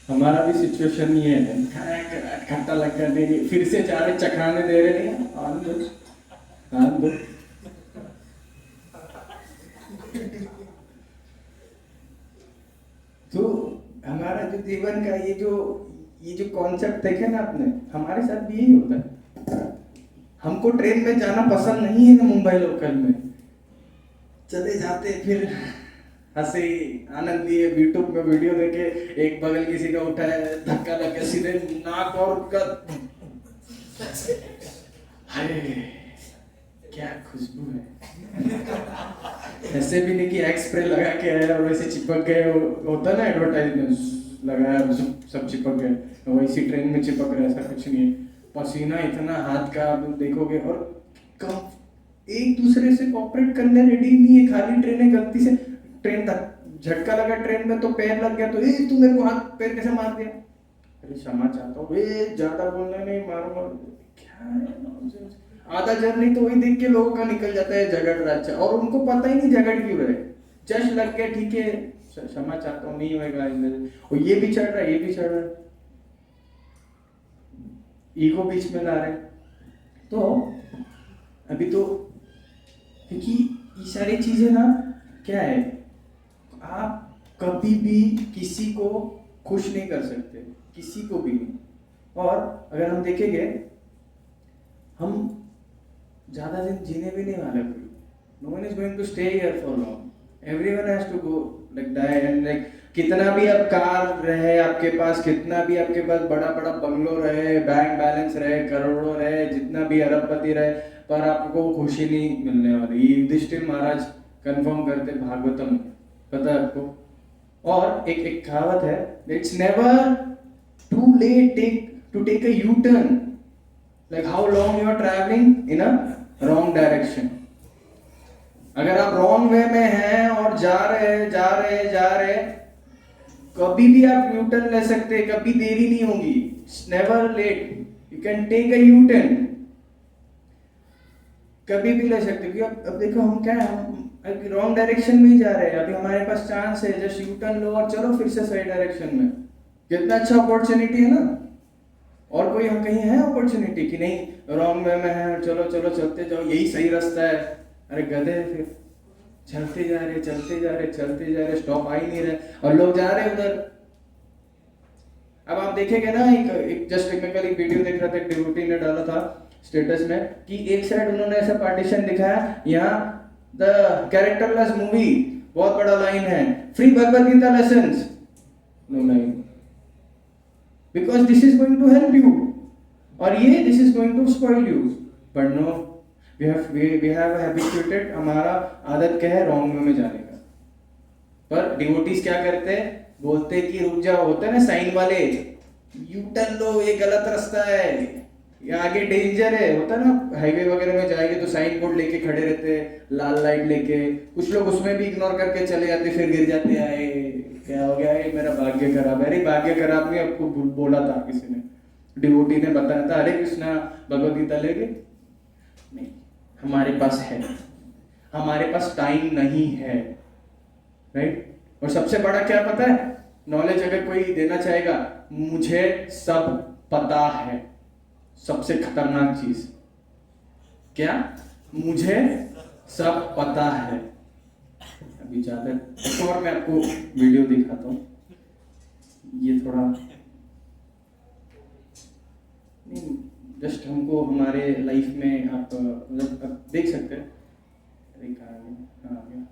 हमारा भी सिचुएशन ये है, खट्टा लग कर दे रही, फिर से जा रहे चखाने दे रहे नहीं, आन दो आन दो। तो हमारा जो जीवन का ये जो कॉन्सेप्ट देखे ना आपने, हमारे साथ भी यही होता है। हमको ट्रेन में जाना पसंद नहीं है ना, मुंबई लोकल में चले जाते, फिर हंसे आनंद लिए, यूट्यूब में वीडियो देखे, एक बगल किसी का उठाया, धक्का लग गया सीधे नाक और का, हाय क्या खुशबू है। ऐसे भी नहीं कि एक्स स्प्रे लगा के आया और वैसे चिपक गए, होता ना एडवर्टाइजमेंट, लगाया सब चिपक गए, वैसी ट्रेन में चिपक रहे, ऐसा कुछ नहीं है। पसीना इतना हाथ का आप देखोगे, और एक दूसरे से कोऑपरेट करने रेडी नहीं है। खाली ट्रेन है, गलती से ट्रेन झटका लगा ट्रेन में तो पैर लग गया, तो तू मेरे को हाथ पैर कैसे मार दिया? अरे क्षमा चाहता हूँ, ज्यादा बोलना नहीं, मारूंगा। क्या है, आधा जर्नी तो वही देख के लोगों का निकल जाता है, झगड़ रहा है, और उनको पता ही नहीं झगड़ क्यों रहे, जस्ट लग गया, ठीक है क्षमा चाहता हूँ, नहीं होगा। और ये भी चढ़ रहा है, ये भी चढ़ रहा है, ईगो बीच में ला रहे। तो अभी तो, क्योंकि ये सारी चीजें ना क्या है, आप कभी भी किसी को खुश नहीं कर सकते, किसी को भी नहीं। और अगर हम देखेंगे, हम ज्यादा दिन जीने भी नहीं वाले, no one is going to stay here for long, everyone has to go like die, and like कितना भी अब कार रहे आपके पास, कितना भी आपके पास बड़ा बड़ा बंगलो रहे, बैंक बैलेंस रहे, करोड़ों रहे, जितना भी अरबपति रहे, पर आपको खुशी नहीं मिलने वाली। युधिष्ठिर महाराज कंफर्म करते भागवतम, पता है आपको। और एक कहावत है, it's never too late to take a U turn, like how long you are travelling in a wrong direction. अगर आप रॉन्ग वे में हैं और जा रहे, कभी भी आप यू टर्न ले सकते हैं, कभी देरी नहीं होगी। It's never late, you can take a U turn. कभी भी ले सकते हो, क्योंकि अब देखो हम क्या है, हम रॉन्ग डायरेक्शन में ही जा रहे हैं, अभी हमारे पास चांस है जस्ट यू टर्न लो और चलो फिर से सही डायरेक्शन में, कितना अच्छा अपॉर्चुनिटी है ना। और कोई हम कहीं है अपॉर्चुनिटी कि नहीं रॉन्ग वे में है, चलो चलो चलते जाओ यही सही रास्ता है, अरे गधे फिर चलते जा रहे चलते जा रहे चलते जा रहे, स्टॉप आ ही नहीं रहे और लोग जा रहे उधर। अब आप देखेंगे ना, एक जस्ट मैं कल एक वीडियो देख रहा था, एक डिवोटी ने डाला था स्टेटस में कि एक साइड उन्होंने ऐसा पार्टीशन दिखाया, यहाँ द कैरेक्टरलेस मूवी, बहुत बड़ा लाइन है, free Bhagavad Gita lessons, no line, because this is going to help you, और ये this is going to spoil you, but no we have habituated, हमारा आदत क्या है रॉन्ग वे में जाने का। पर डिवोटीज क्या करते हैं, बोलते कि रुक जाओ, होता है ना साइन वाले, यू टर्न लो ये गलत रास्ता है, ये आगे डेंजर है, होता है ना हाईवे वगैरह में जाएंगे तो साइन बोर्ड लेके खड़े रहते हैं, लाल लाइट लेके, कुछ लोग उसमें भी इग्नोर करके चले जाते, फिर गिर जाते हैं, आए क्या हो गया है, मेरा भाग्य खराब है। अरे भाग्य खराब नहीं, आपको बोला था किसी ने, डिवोटी ने बताया था, अरे कृष्णा भगवद गीता लेके, नहीं हमारे पास है, हमारे पास टाइम नहीं है, राइट। और सबसे बड़ा क्या पता है, नॉलेज अगर कोई देना चाहेगा, मुझे सब पता है, सबसे खतरनाक चीज क्या, मुझे सब पता है। अभी ज्यादा एक और मैं आपको वीडियो दिखाता हूँ, ये थोड़ा नहीं, जस्ट हमको हमारे लाइफ में आप मतलब आप देख सकते हैं, अरे कहाँ गया, हाँ आ गया।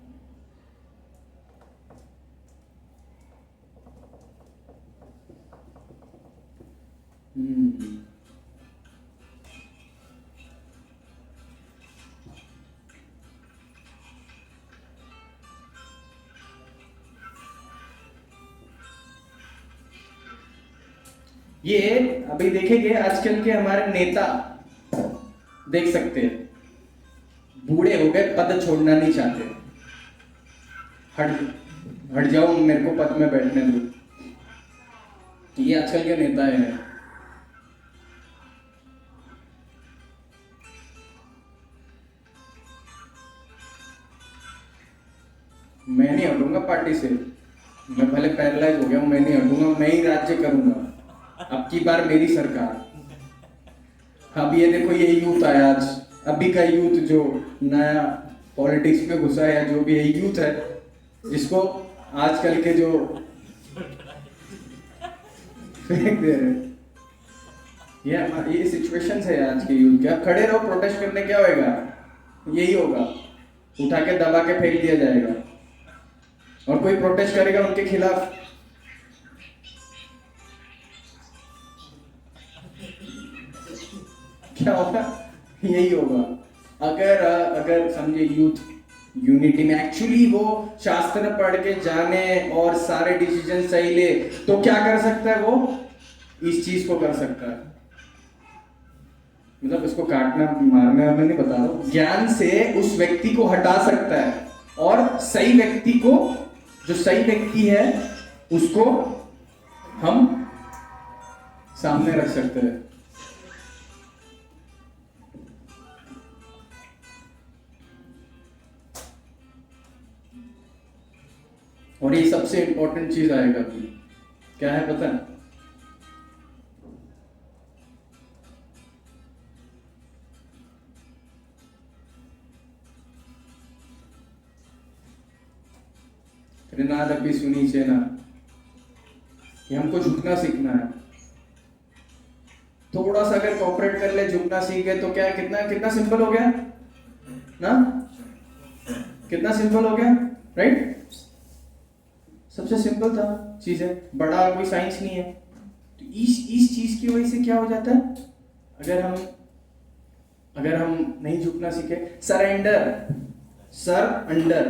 ये अभी देखेंगे आजकल के हमारे नेता, देख सकते हैं बूढ़े हो गए, पद छोड़ना नहीं चाहते, हट हट जाओ मेरे को पद में बैठने दो, ये आजकल के नेता हैं। मैं नहीं हटूंगा पार्टी से, मैं भले पैरालाइज हो गया हूं, मैं नहीं हटूंगा, मैं ही राज्य करूंगा, अब की बार मेरी सरकार। अब ये देखो ये यूथ आया आज, अभी का यूथ जो नया पॉलिटिक्स में घुसा है, या जो भी है यूथ है, जिसको आजकल के जो फेंक दे रहे, ये सिचुएशंस है आज के यूथ के। अब खड़े रहो, प्रोटेस्ट करने क्या होएगा, यही होगा, उठा के दबा के फेंक दिया जाएगा, और कोई प्रोटेस्ट करेगा उनके खिलाफ, क्या होगा, यही होगा। अगर समझे यूथ यूनिटी में एक्चुअली वो शास्त्र पढ़ के जाने और सारे डिसीजन सही ले, तो क्या कर सकता है, वो इस चीज को कर सकता है, मतलब इसको काटना मारने वाला नहीं बता रहा, ज्ञान से उस व्यक्ति को हटा सकता है, और सही व्यक्ति को, जो सही व्यक्ति है उसको हम सामने रख सकते हैं। और ये सबसे इंपॉर्टेंट चीज आएगा अभी, क्या है पता है, त्रिनाद अपि सुनीचेन, कि हमको झुकना सीखना है। थोड़ा सा अगर कॉपरेट कर ले, झुकना सीख गए तो क्या, कितना कितना सिंपल हो गया ना, कितना सिंपल हो गया, राइट। सबसे सिंपल था चीज है, बड़ा कोई साइंस नहीं है। तो इस चीज की वजह से क्या हो जाता है, अगर हम नहीं झुकना सीखे, surrender, surrender,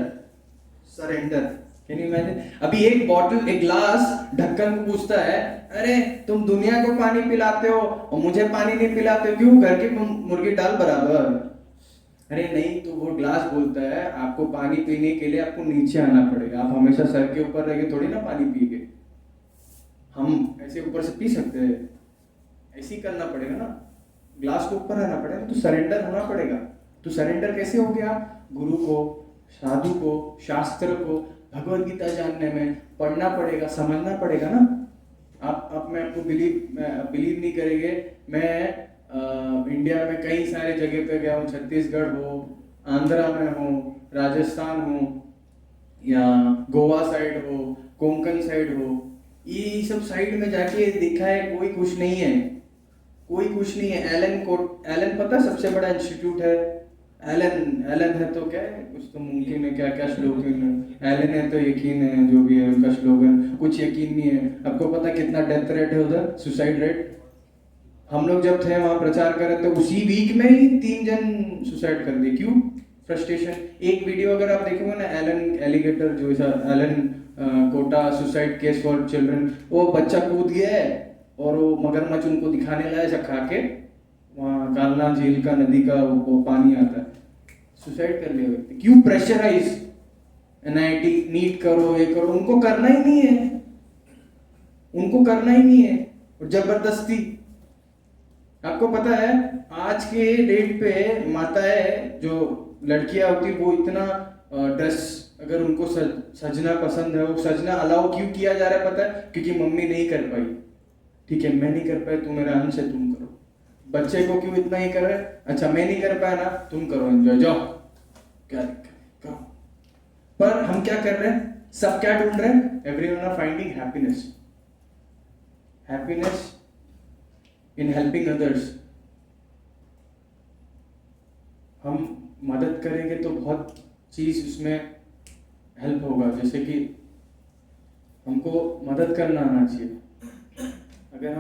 can you imagine. अभी एक बॉटल, एक ग्लास ढक्कन को पूछता है, अरे तुम दुनिया को पानी पिलाते हो और मुझे पानी नहीं पिलाते हो, क्यों, घर की मुर्गी डाल बराबर। अरे नहीं, तो वो ग्लास बोलता है आपको पानी पीने के लिए आपको नीचे आना पड़ेगा, आप हमेशा सर के ऊपर रह के थोड़ी ना पानी पिएंगे, हम ऐसे ऊपर से पी सकते हैं, ऐसे ही करना पड़ेगा ना, ग्लास को ऊपर आना पड़ेगा, तो सरेंडर होना पड़ेगा। तो सरेंडर कैसे हो गया? गुरु को, साधु को, शास्त्र को, भगवत गीता जानने में पढ़ना पड़ेगा, समझना पड़ेगा ना। आप मैं आपको बिलीव नहीं करेंगे, मैं इंडिया में कई सारे जगह पे गया हूँ, छत्तीसगढ़ हो, आंध्रा में हो, राजस्थान हो, या गोवा साइड हो, कोंकण साइड हो, ये सब साइड में जाके देखा है, कोई कुछ नहीं है, कोई कुछ नहीं है। एलन पता सबसे बड़ा इंस्टीट्यूट है, एलन है तो क्या है, कुछ तो मुमकिन है, क्या क्या स्लोगन है, एलन है तो यकीन है, जो भी है उनका स्लोगन, कुछ यकीन नहीं है। आपको पता कितना डेथ रेट है उधर, सुसाइड रेट? हम लोग जब थे वहाँ प्रचार कर रहे थे, उसी वीक में ही 3 जन सुसाइड कर दिए। क्यों? फ्रस्ट्रेशन। एक वीडियो अगर आप देखोगे ना, एलन एलिगेटर जो Allen Kota suicide case for children, वो बच्चा कूद गया है और वो मगरमच्छ उनको दिखाने लाया, ऐसा खा के, वहाँ कालना झील का, नदी का वो पानी आता है, सुसाइड कर लिया व्यक्ति। क्यों? प्रेशराइज, एनआईटी नीट करो, ये करो, उनको करना ही नहीं है, उनको करना ही नहीं है, और जबरदस्ती। आपको पता है आज के डेट पे माताएं जो लड़कियां होती, वो इतना ड्रेस, अगर उनको सजना पसंद है, वो सजना अलाउ क्यों किया जा रहा है पता है? क्योंकि मम्मी नहीं कर पाई, ठीक है मैं नहीं कर पाई, तू मेरा अंश है, तुम करो। बच्चे को क्यों इतना ही कर रहे हैं? अच्छा मैं नहीं कर पाया ना, तुम करो, एंजॉय, जाओ, क्या दिक्कत, करो। पर हम क्या कर रहे हैं? सब क्या ढूंढ रहे हैं? Everyone are finding happiness, happiness in helping others. हम मदद करेंगे तो बहुत चीज उसमें हेल्प होगा, जैसे कि हमको मदद करना आना चाहिए। अगर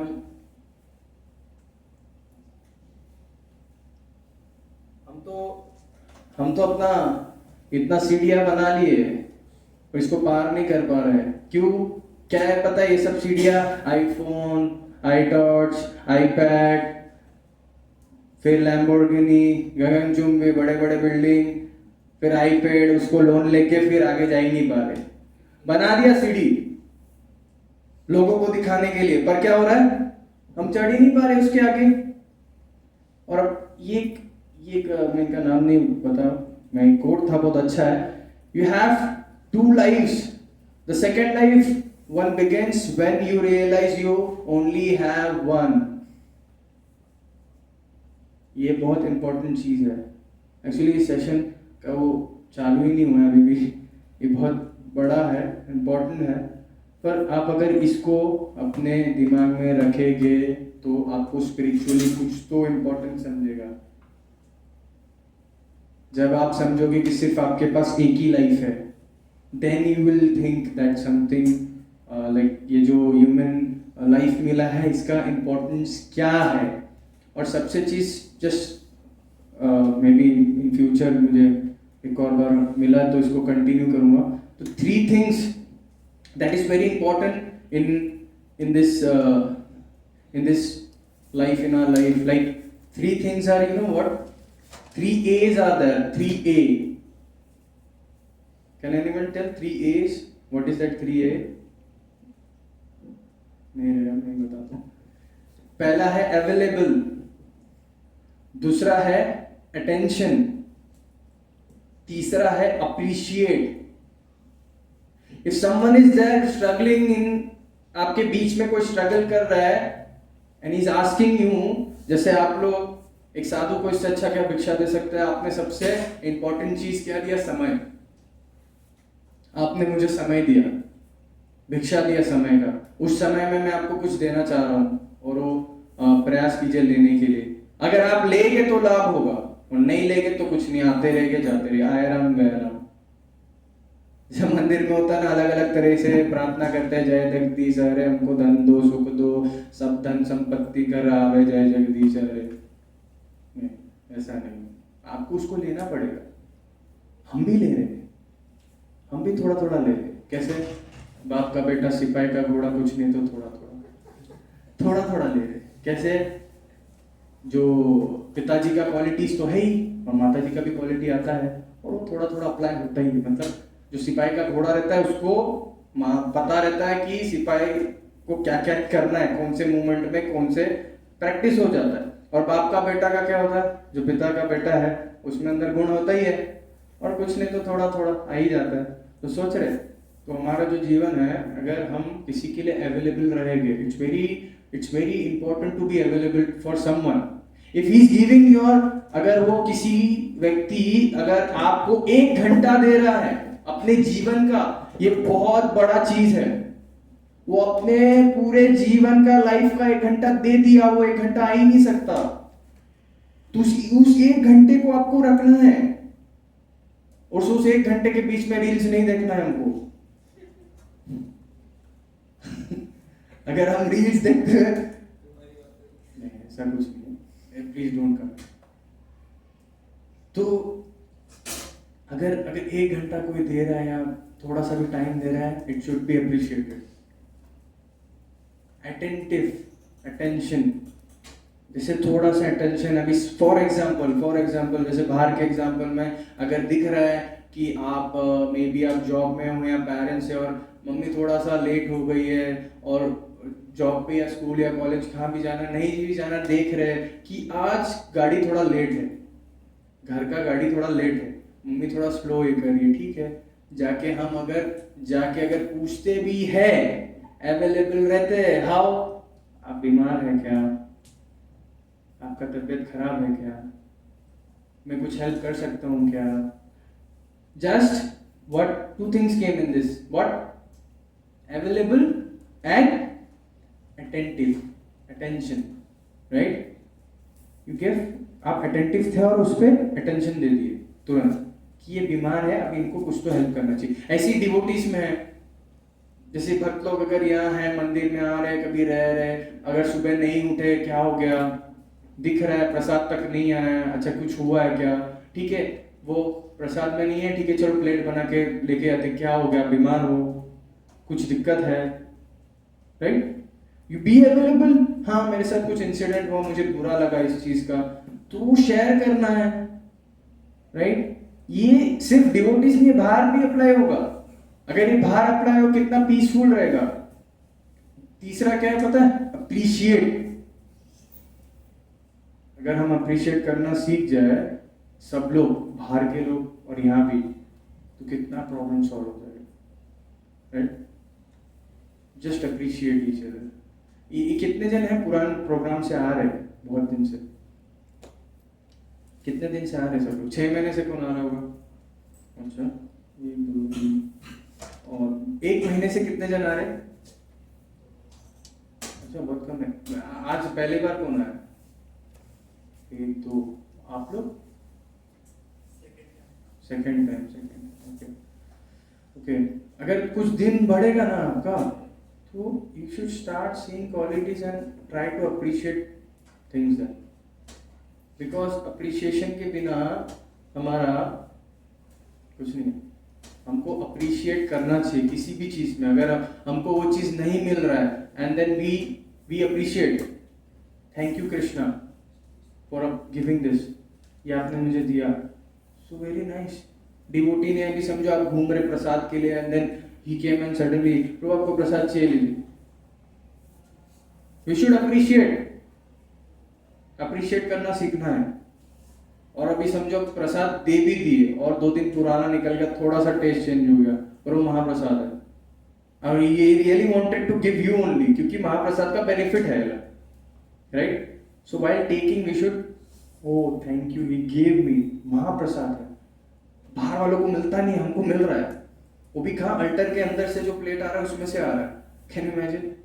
हम तो अपना इतना सीढ़ियां बना लिए और इसको पार नहीं कर पा रहे हैं। क्यों? क्या है पता है? ये सब सीढ़ियां, आईफोन, आईटॉर्च, आईपैड, फिर लैम्बोर्गिनी, गगनचुंबी बड़े बड़े बिल्डिंग, फिर आईपैड, उसको लोन लेके फिर आगे जा ही नहीं पा रहे। बना दिया सीढ़ी लोगों को दिखाने के लिए, पर क्या हो रहा है? हम चढ़ ही नहीं पा रहे उसके आगे। और अब ये मैं इनका नाम नहीं पता, मैं कोट था बहुत अच्छा है, you have 2 lives, the second life one begins when you realize you only have one। ये बहुत इंपॉर्टेंट चीज है। एक्चुअली इस सेशन का वो चालू ही नहीं हुआ है अभी भी, ये बहुत बड़ा है, इंपॉर्टेंट है, पर आप अगर इसको अपने दिमाग में रखेंगे तो आपको स्पिरिचुअली कुछ तो इम्पोर्टेंट समझेगा। जब आप समझोगे कि सिर्फ आपके पास एक ही लाइफ है, then you will think that something like ये जो ह्यूमन लाइफ मिला है इसका इम्पोर्टेंस क्या है। और सबसे चीज just may be in future मुझे एक और बार मिला तो इसको कंटिन्यू करूंगा। तो 3 things that is very important in this life, in our life, like 3 things are, you know what, 3 A's are there, 3 A। Can anyone tell 3 A's? What is that 3 A? नहीं बताता हूँ। पहला है अवेलेबल, दूसरा है attention, तीसरा है appreciate. If someone is there struggling in, आपके बीच में कोई स्ट्रगल कर रहा है एंड इज आस्किंग यू, जैसे आप लोग एक साधु को इससे अच्छा क्या भिक्षा दे सकते हैं? आपने सबसे इंपॉर्टेंट चीज क्या दिया? समय। आपने मुझे समय दिया, भिक्षा दिया समय का। उस समय में मैं आपको कुछ देना चाह रहा हूं और वो प्रयास कीजिए लेने के लिए। अगर आप लेंगे तो लाभ होगा और नहीं लेंगे तो कुछ नहीं, आते रहेंगे जाते रहिए, आए राम गए राम। जब मंदिर में होता है ना, अलग अलग तरह से प्रार्थना करते हैं, जय जगदीश हरे, हमको धन दो, सुख दो, सब धन संपत्ति कर आवे, जय जगदीश हरे। नहीं, ऐसा नहीं, आपको उसको लेना पड़ेगा। हम भी ले रहे हैं, हम भी थोड़ा थोड़ा ले रहे। कैसे? बाप का बेटा सिपाही का घोड़ा, कुछ नहीं तो थोड़ा थोड़ा ले रहे। कैसे? जो पिताजी का क्वालिटीज तो है ही और माता जी का भी क्वालिटी आता है, और वो थोड़ा थोड़ा अप्लाई होता ही है। मतलब जो सिपाही का घोड़ा रहता है उसको पता रहता है कि सिपाही को क्या क्या करना है, कौन से मूवमेंट में कौन से, प्रैक्टिस हो जाता है। और बाप का बेटा का क्या होता है, जो पिता का बेटा है उसमें अंदर गुण होता ही है, और कुछ नहीं तो थोड़ा थोड़ा आ ही जाता है। तो सोच रहे, तो हमारा जो जीवन है, अगर हम किसी के लिए अवेलेबल रहेंगे, it's very important to be available for someone. If he is giving your, अगर वो किसी व्यक्ति अगर आपको 1 घंटा दे रहा है अपने जीवन का, ये बहुत बड़ा चीज है। वो अपने पूरे जीवन का, लाइफ का 1 घंटा दे दिया, वो 1 घंटा आ ही नहीं सकता। तो उस 1 घंटे को आपको रखना है, और उस 1 घंटे के बीच में रील्स नहीं देखना है हमको। अगर हम रील्स देखते हैं, नहीं ऐसा कुछ नहीं है, प्लीज डोंट कम। तो अगर 1 घंटा कोई दे रहा है या थोड़ा सा भी टाइम दे रहा है, it should be appreciated. Attention, जैसे थोड़ा सा अटेंशन, अभी फॉर एग्जांपल जैसे बाहर के एग्जांपल में अगर दिख रहा है कि आप मे बी आप जॉब में हो या पेरेंट्स है, और मम्मी थोड़ा सा लेट हो गई है, और जॉब पे या स्कूल या कॉलेज कहाँ भी जाना, नहीं भी जाना, देख रहे हैं कि आज गाड़ी थोड़ा लेट है, घर का गाड़ी थोड़ा लेट है, मम्मी थोड़ा स्लो ही कर रही है, ठीक है, जाके अगर पूछते भी है, अवेलेबल रहते हैं, हाउ, आप बीमार हैं क्या, आपका तबीयत खराब है क्या, मैं कुछ हेल्प कर सकता हूँ क्या। Just what 2 things came in this, what, available and attention, right. You give, आप अटेंटिव थे और उस पर अटेंशन दे दिए तुरंत कि ये बीमार है, अब इनको कुछ तो हेल्प करना चाहिए। ऐसी डिवोटीज में है, जैसे भक्त लोग अगर यहाँ है, मंदिर में आ रहे, कभी रह रहे, अगर सुबह नहीं उठे, क्या हो गया, दिख रहा है प्रसाद तक नहीं आया, अच्छा कुछ हुआ है क्या, ठीक है, वो प्रसाद में नहीं है, ठीक है, चलो प्लेट बना के लेके आते, क्या हो गया, बीमार हो, कुछ दिक्कत है, राइट। यू बी अवेलेबल, हाँ मेरे साथ कुछ इंसिडेंट हुआ, मुझे बुरा लगा इस चीज का, तो शेयर करना है, राइट। ये सिर्फ डिवोटीज नहीं, बाहर भी अप्लाई होगा। अगर ये बाहर अप्लाई हो, कितना पीसफुल रहेगा। तीसरा क्या है पता है, अप्रिशिएट। अगर हम अप्रिशिएट करना सीख जाए, सब लोग, बाहर के लोग और यहाँ भी, तो कितना प्रॉब्लम सॉल्व हो जाएगा, right. Just appreciate each other. ये कितने जन हैं पुराने प्रोग्राम से आ रहे हैं, बहुत दिन से, कितने दिन से आ रहे हैं सब लोग, 6 महीने से कौन आ रहा होगा, अच्छा 1 2 3, और 1 महीने से कितने जन आ रहे हैं, अच्छा बहुत कम है। आज पहली बार कौन आया, 1 2, आप लोग सेकेंड टाइम, ओके ओके। अगर कुछ दिन बढ़ेगा ना आपका, तो you should start seeing qualities and try to appreciate things then, because appreciation के बिना हमारा कुछ नहीं। हमको अप्रिशिएट करना चाहिए किसी भी चीज में। अगर हमको वो चीज नहीं मिल रहा है, and then we appreciate, thank you Krishna for giving this, ये आपने मुझे दिया, सो वेरी नाइस। डिवोटी ने अभी समझो आप घूम रहे प्रसाद के लिए, and then he came and suddenly, तो आपको प्रसाद चाहिए, लीजिए। वी शुड अप्रिशिएट करना सीखना है। और अभी समझो प्रसाद दे भी दिए और 2 दिन पुराना निकल गया, थोड़ा सा टेस्ट चेंज हो गया, पर वो महाप्रसाद है, और ये really wanted to give you only, क्योंकि महाप्रसाद का बेनिफिट है, right. So while taking we should, oh thank you, he gave me, mahaprasad है, बाहर वालों को मिलता नहीं, हमको मिल रहा है, वो भी कहाँ, अल्टर के अंदर से जो प्लेट आ रहा है उसमें से आ रहा है। कैन यू इमेजिन,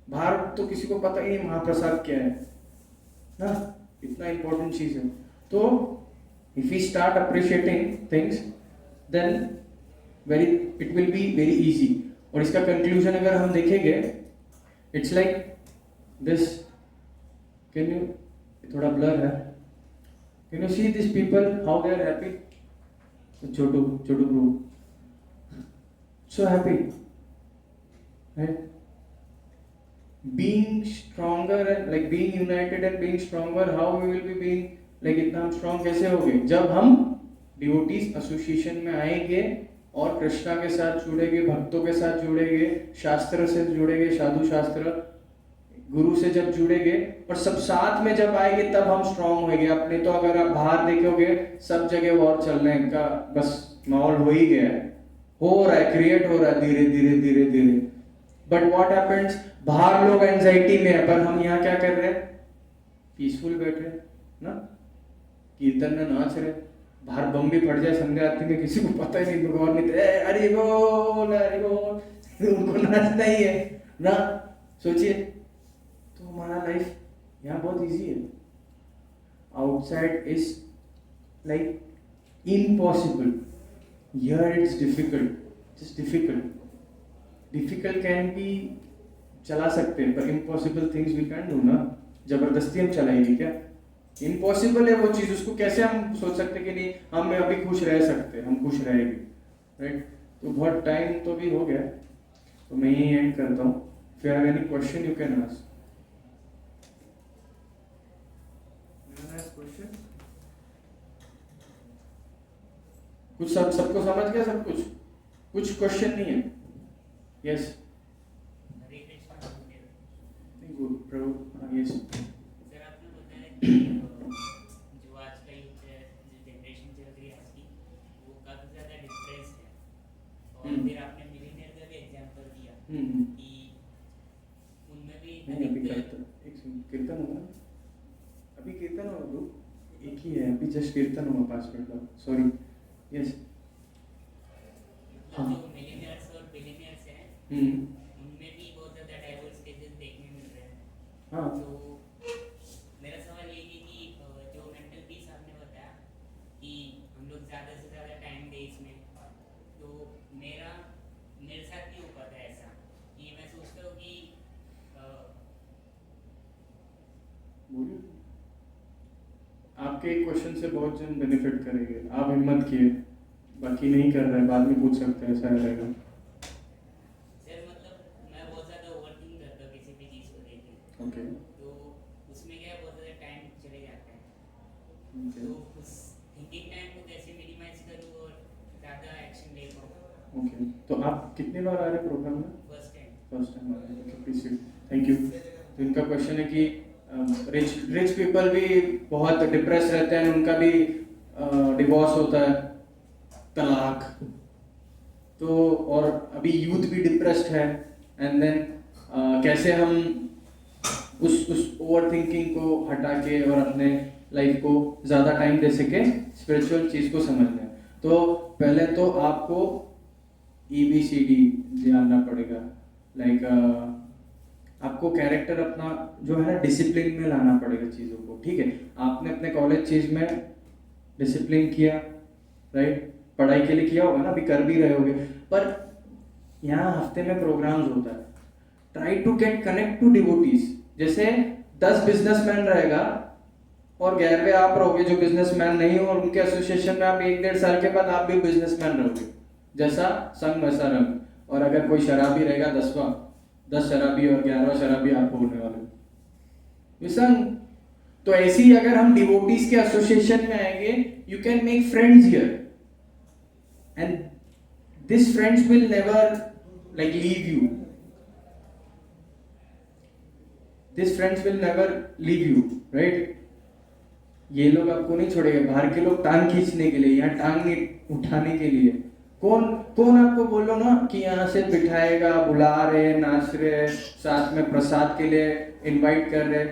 बाहर तो किसी को पता ही नहीं महाप्रसाद क्या है ना, इतना इंपॉर्टेंट चीज है। तो if we start appreciating things, then it will be very easy. और इसका कंक्लूजन अगर हम देखेंगे, it's like this, can you, थोड़ा ब्लर है, can you see this people how they are happy, Chhotu bro, so happy, right? Being stronger and like being united and being stronger, how we will be being like, इतना हम strong कैसे होंगे, जब हम devotees association में आएंगे और कृष्णा के साथ जुड़ेंगे, भक्तों के साथ जुड़ेंगे, शास्त्र से जुड़ेंगे, साधु शास्त्र, गुरु से जब जुड़ेंगे और सब साथ में जब आएंगे तब हम स्ट्रांग होंगे। अपने तो अगर आप बाहर देखोगे सब जगह वॉर चलने का बस माहौल हो ही गया है, हो रहा है, क्रिएट हो रहा है धीरे धीरे धीरे धीरे। बट व्हाट हैपेंस, बाहर लोग एंजाइटी में है पर हम यहाँ क्या कर रहे हैं, पीसफुल बैठ रहे ना, कीर्तन में नाच रहे। बाहर बम भी फट जाए संध्या आरती में किसी को पता ही नहीं, भगवान नहीं अरे बोल अरे बोल, उनको नाचना ही है ना। सोचिए तो हमारा लाइफ यहाँ बहुत इजी है, outside is like impossible, here it's difficult, just difficult. Difficult can be चला सकते हैं पर impossible things we can do ना, जबरदस्ती हम चलाएंगे क्या, इम्पॉसिबल है वो चीज़, उसको कैसे हम सोच सकते कि नहीं हम अभी खुश रह सकते, हम खुश रहेंगे, राइट। तो बहुत टाइम तो भी हो गया, तो मैं यही एंड करता हूँ। If you have any question you can ask. Anyone has question? कुछ सबको समझ गया सब कुछ, कुछ क्वेश्चन नहीं है? यस गुड प्रभु, यस। सर आपने बताया कि जो आज का यूथ है, जो जनरेशन चल रही है आज की, वो काफ़ी ज़्यादा डिप्रेस है। और फिर आपने मिलीनियर का भी एग्जांपल दिया कि उनमें भी अभी कीर्तन होगा, अभी कीर्तन होगा तो एक ही है, अभी जस्ट कीर्तन होगा 5 मिनट बाद, सॉरी। यस जो मिलीनियर्स और बिलीनियर्स हैं, उनमें भी बहुत ज़्यादा डाइवर्स स्टेजेस देखने मिल रहे हैं। हाँ तो मेरा सवाल ये है कि जो मेंटल पीस आपने बताया कि हम लोग ज़्यादा से ज़्यादा टाइम दें इसमें, तो मेरे साथ नहीं हो पाता है ऐसा कि मैं सोचता हूँ कि बोलिए। आपके क्वेश्चन से बहुत जन बेनिफिट करेंगे, आप हिम्मत किए, बाकी नहीं कर रहे हैं बाद में पूछ सकते हैं, ऐसा रहेगा। सर मतलब मैं बहुत ज़्यादा ओवरथिंक करता हूँ किसी भी चीज़ को लेके, ओके तो उसमें क्या है बहुत ज़्यादा टाइम चले जाता है। ओके तो उस थिंकिंग टाइम को कैसे मिनिमाइज करूँ और ज़्यादा एक्शन ले पाऊँ। ओके। तो आप कितनी बार आ रहे हैं प्रोग्राम में? First time. फर्स्ट टाइम आ रहे हैं, प्लीज, थैंक यू। तो इनका क्वेश्चन है कि रिच पीपल भी बहुत डिप्रेस रहते हैं, उनका भी डिवोर्स होता है, तलाक, तो और अभी यूथ भी डिप्रेस्ड है, एंड देन कैसे हम उस ओवर थिंकिंग को हटा के और अपने लाइफ को ज़्यादा टाइम दे सके स्पिरिचुअल चीज़ को समझने। तो पहले तो आपको EBCD जानना पड़ेगा, लाइक आपको कैरेक्टर अपना जो है ना डिसिप्लिन में लाना पड़ेगा चीज़ों को, ठीक है। आपने अपने कॉलेज चीज़ में डिसिप्लिन किया, राइट, पढ़ाई के लिए किया होगा ना, अभी कर भी रहे होगे, पर यहाँ हफ्ते में प्रोग्राम्स होता है, try to get connect to devotees. जैसे 10 बिजनेसमैन रहेगा और 11वें आप रहोगे जो बिजनेसमैन नहीं हो, और उनके एसोसिएशन में आप 1-1.5 साल के बाद आप भी बिजनेसमैन रहोगे, जैसा संग वैसा रंग। और अगर कोई शराबी रहेगा 10 शराबी और 11वां शराबी आप होने वाले विसंग। तो ऐसे ही अगर हम डिवोटीज के एसोसिएशन में आएंगे, you can make friends here, and this friends will never like leave you, this friends will never leave you, right. ये लोग आपको नहीं छोड़ेंगे, बाहर के लोग टांग खींचने के लिए, यहाँ टांग उठाने के लिए। कौन आपको बोलो ना कि यहाँ से बिठाएगा, बुला रहे, नाच रहे, साथ में प्रसाद के लिए इनवाइट कर रहे।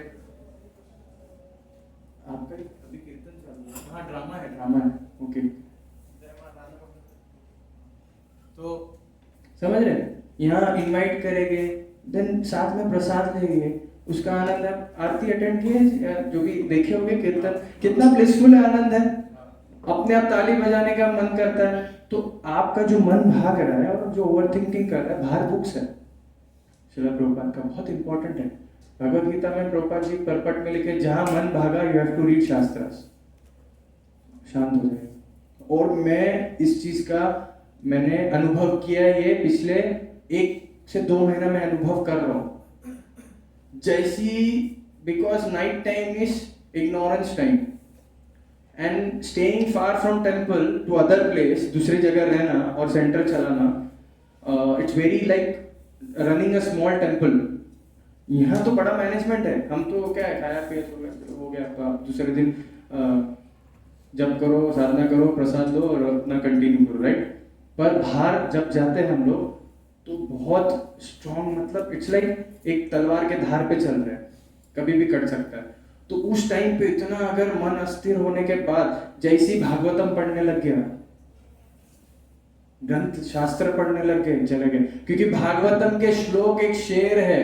आपका अभी कीर्तन चालू है, हाँ ड्रामा है, ओके। तो समझ रहे, यहाँ इनवाइट करेंगे, देन साथ में प्रसाद लेंगे, उसका आनंद है। आरती अटेंड किए, जो भी देखे होंगे कीर्तन, कितना ब्लिसफुल है, आनंद है, अपने आप ताली बजाने का मन करता है। तो आपका जो मन भाग रहा है और जो ओवर थिंकिंग कर रहा है, बाहर बुक्स है श्रील प्रभुपाद का, बहुत इंपॉर्टेंट है। भगवद गीता में प्रभुपाद जी परपट में लिखे, जहां मन भागा you have to read shastras, शांत हो जाएगा। और मैं इस चीज का मैंने अनुभव किया है, ये पिछले 1 से 2 महीना में अनुभव कर रहा हूं। जैसी, because night time is ignorance time, and staying far from temple to other place, दूसरी जगह रहना और सेंटर चलाना, it's very like running a small temple. यहाँ तो बड़ा मैनेजमेंट है, हम तो क्या है, खाया पिया हो गया, तो आप दूसरे दिन जब करो, साधना करो, प्रसाद दो और अपना कंटिन्यू करो, राइट। पर बाहर जब जाते हैं हम लोग तो बहुत स्ट्रॉन्ग, मतलब इट्स लाइक एक तलवार के धार पे चल रहे हैं, कभी भी कट सकता है। तो उस टाइम पे इतना अगर मन अस्थिर होने के बाद जैसी भागवतम पढ़ने लग गया, ग्रंथ शास्त्र पढ़ने लग गए, चले गए, क्योंकि भागवतम के श्लोक एक शेर है,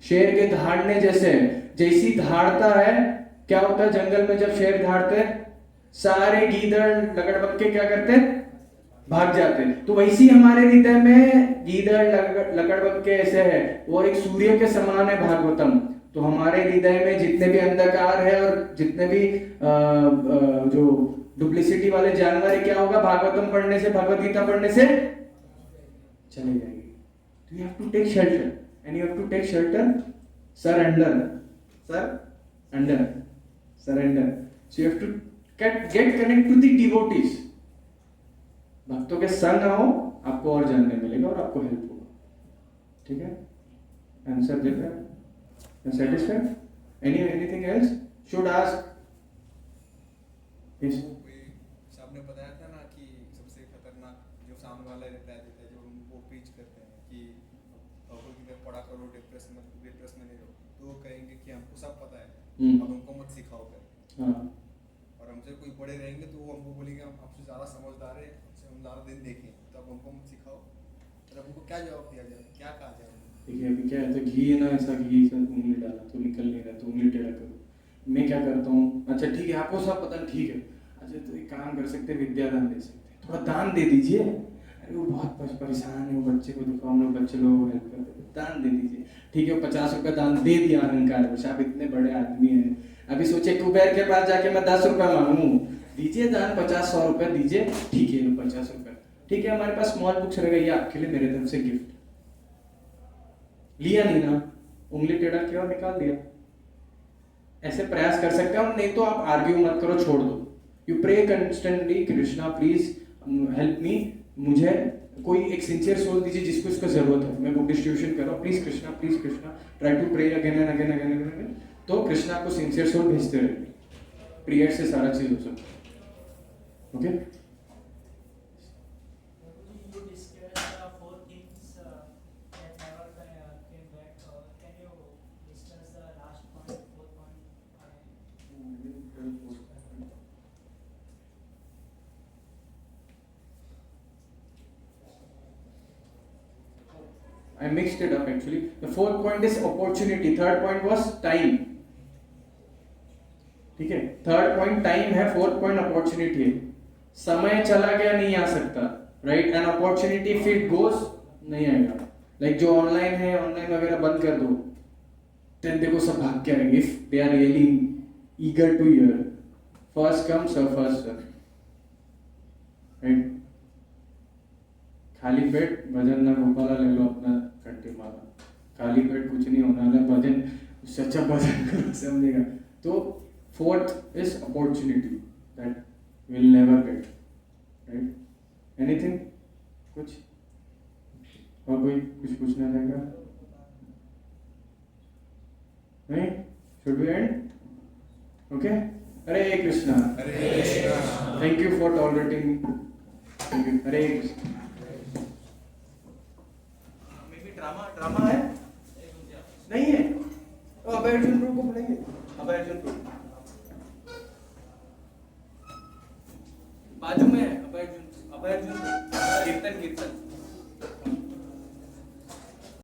शेर के धाड़ने जैसे, जैसी धाड़ता है, क्या होता है जंगल में जब शेर धाड़ते हैं, सारे गीदड़ लगड़बग्गे क्या करते, भाग जाते। तो वैसी हमारे हृदय में गीदड़ लगड़बग्गे ऐसे है, और एक सूर्य के समान है भागवतम। तो हमारे हृदय में जितने भी अंधकार है और जितने भी जो डुप्लिसिटी वाले जानवर है, क्या होगा, भागवतम पढ़ने से, भगवत गीता पढ़ने से चले जाएंगे। तो you have to take shelter, and you have to take shelter, surrender, surrender, surrender. So you have to get connect to the devotees, भक्तों के संग आओ, आपको और जानने मिलेगा और आपको हेल्प होगा। ठीक है, आंसर दे रहे हैं, satisfied? Anything else? Should ask. Yes. आपने बताया था ना कि सबसे खतरनाक जो सामने वाला रिप्लाई देता है, जो उनको पीच करते हैं कि भगवदगीता पढ़ा करो, डिप्रेस में नहीं रहो, तो वो कहेंगे कि हमको सब पता है, अब हमको मत सिखाओ कर। हाँ। और हमसे कोई बड़े रहेंगे तो वो हमको बोलेंगे हम आपसे ज़्यादा समझदार है, हमसे हम ज़्यादा दिन देखें, तो अब हमको मत सिखाओ। तो हमको क्या जवाब दिया जाए, क्या कहा जाए? देखिए अभी क्या है, तो घी है ना, ऐसा घी से उंगली डाला तो निकल नहीं रहा, तो उंगली टेढ़ा करो। मैं क्या करता हूँ, अच्छा ठीक है आपको सब पता, ठीक है, अच्छा तो एक काम कर सकते हैं, विद्यादान दे सकते हैं, थोड़ा दान दे दीजिए। अरे वो बहुत परेशान है, वो बच्चे को देखो, हम लोग बच्चे लोग हेल्प करते हैं, दान दे दीजिए। ठीक है, 50 रुपये दान दे दिया अहंकार में, आप इतने बड़े आदमी हैं, अभी सोचे कुबेर के पास जाके मैं 10 रुपये मांगू, दीजिए दान 50-100 रुपये दीजिए, ठीक है 50 रुपये, ठीक है हमारे पास स्मॉल बुक्स रह गई, आपके लिए मेरे तरफ से गिफ्ट। लिया नहीं ना, उंगली टेढ़ा किया और निकाल दिया। ऐसे प्रयास कर सकते हैं, और नहीं तो आप आर्ग्यू मत करो, छोड़ दो। You pray constantly, Krishna please help me, मुझे कोई एक सिंसियर सोल दीजिए जिसको इसको जरूरत है, मैं बुक डिस्ट्रीब्यूशन कर रहा हूँ, please Krishna, try to pray again and again again again. तो कृष्णा को सिंसियर सोल भेजते रहे, प्रेयर से सारा चीज हो सकता है। Okay, I mixed it up actually. The fourth point is opportunity. Third point was time. ठीक है, थर्ड पॉइंट टाइम है, फोर्थ पॉइंट अपॉर्चुनिटी है। समय चला गया नहीं आ सकता, right, and opportunity if it goes नहीं आएगा। लाइक जो ऑनलाइन है, ऑनलाइन वगैरह बंद कर दो, देन देखो सब भाग के आएंगे, if they are really eager to hear, first come first serve, right. खाली पेट भजन ना गोपाला ले लो अपना कंठी माला, खाली पेट कुछ नहीं होना है, भजन उससे अच्छा भजन करो, समझेगा। तो fourth is opportunity that will never get, right. Anything, कुछ और कोई कुछ पूछना चाहेगा? नहीं, should we end? Okay, Hare Krishna, thank you for tolerating, thank you, Hare Krishna. Drama है नहीं है, तो अभय अर्जुन प्रो को बुलाएंगे, अभय अर्जुन प्रो बाजू में है, अभय अर्जुन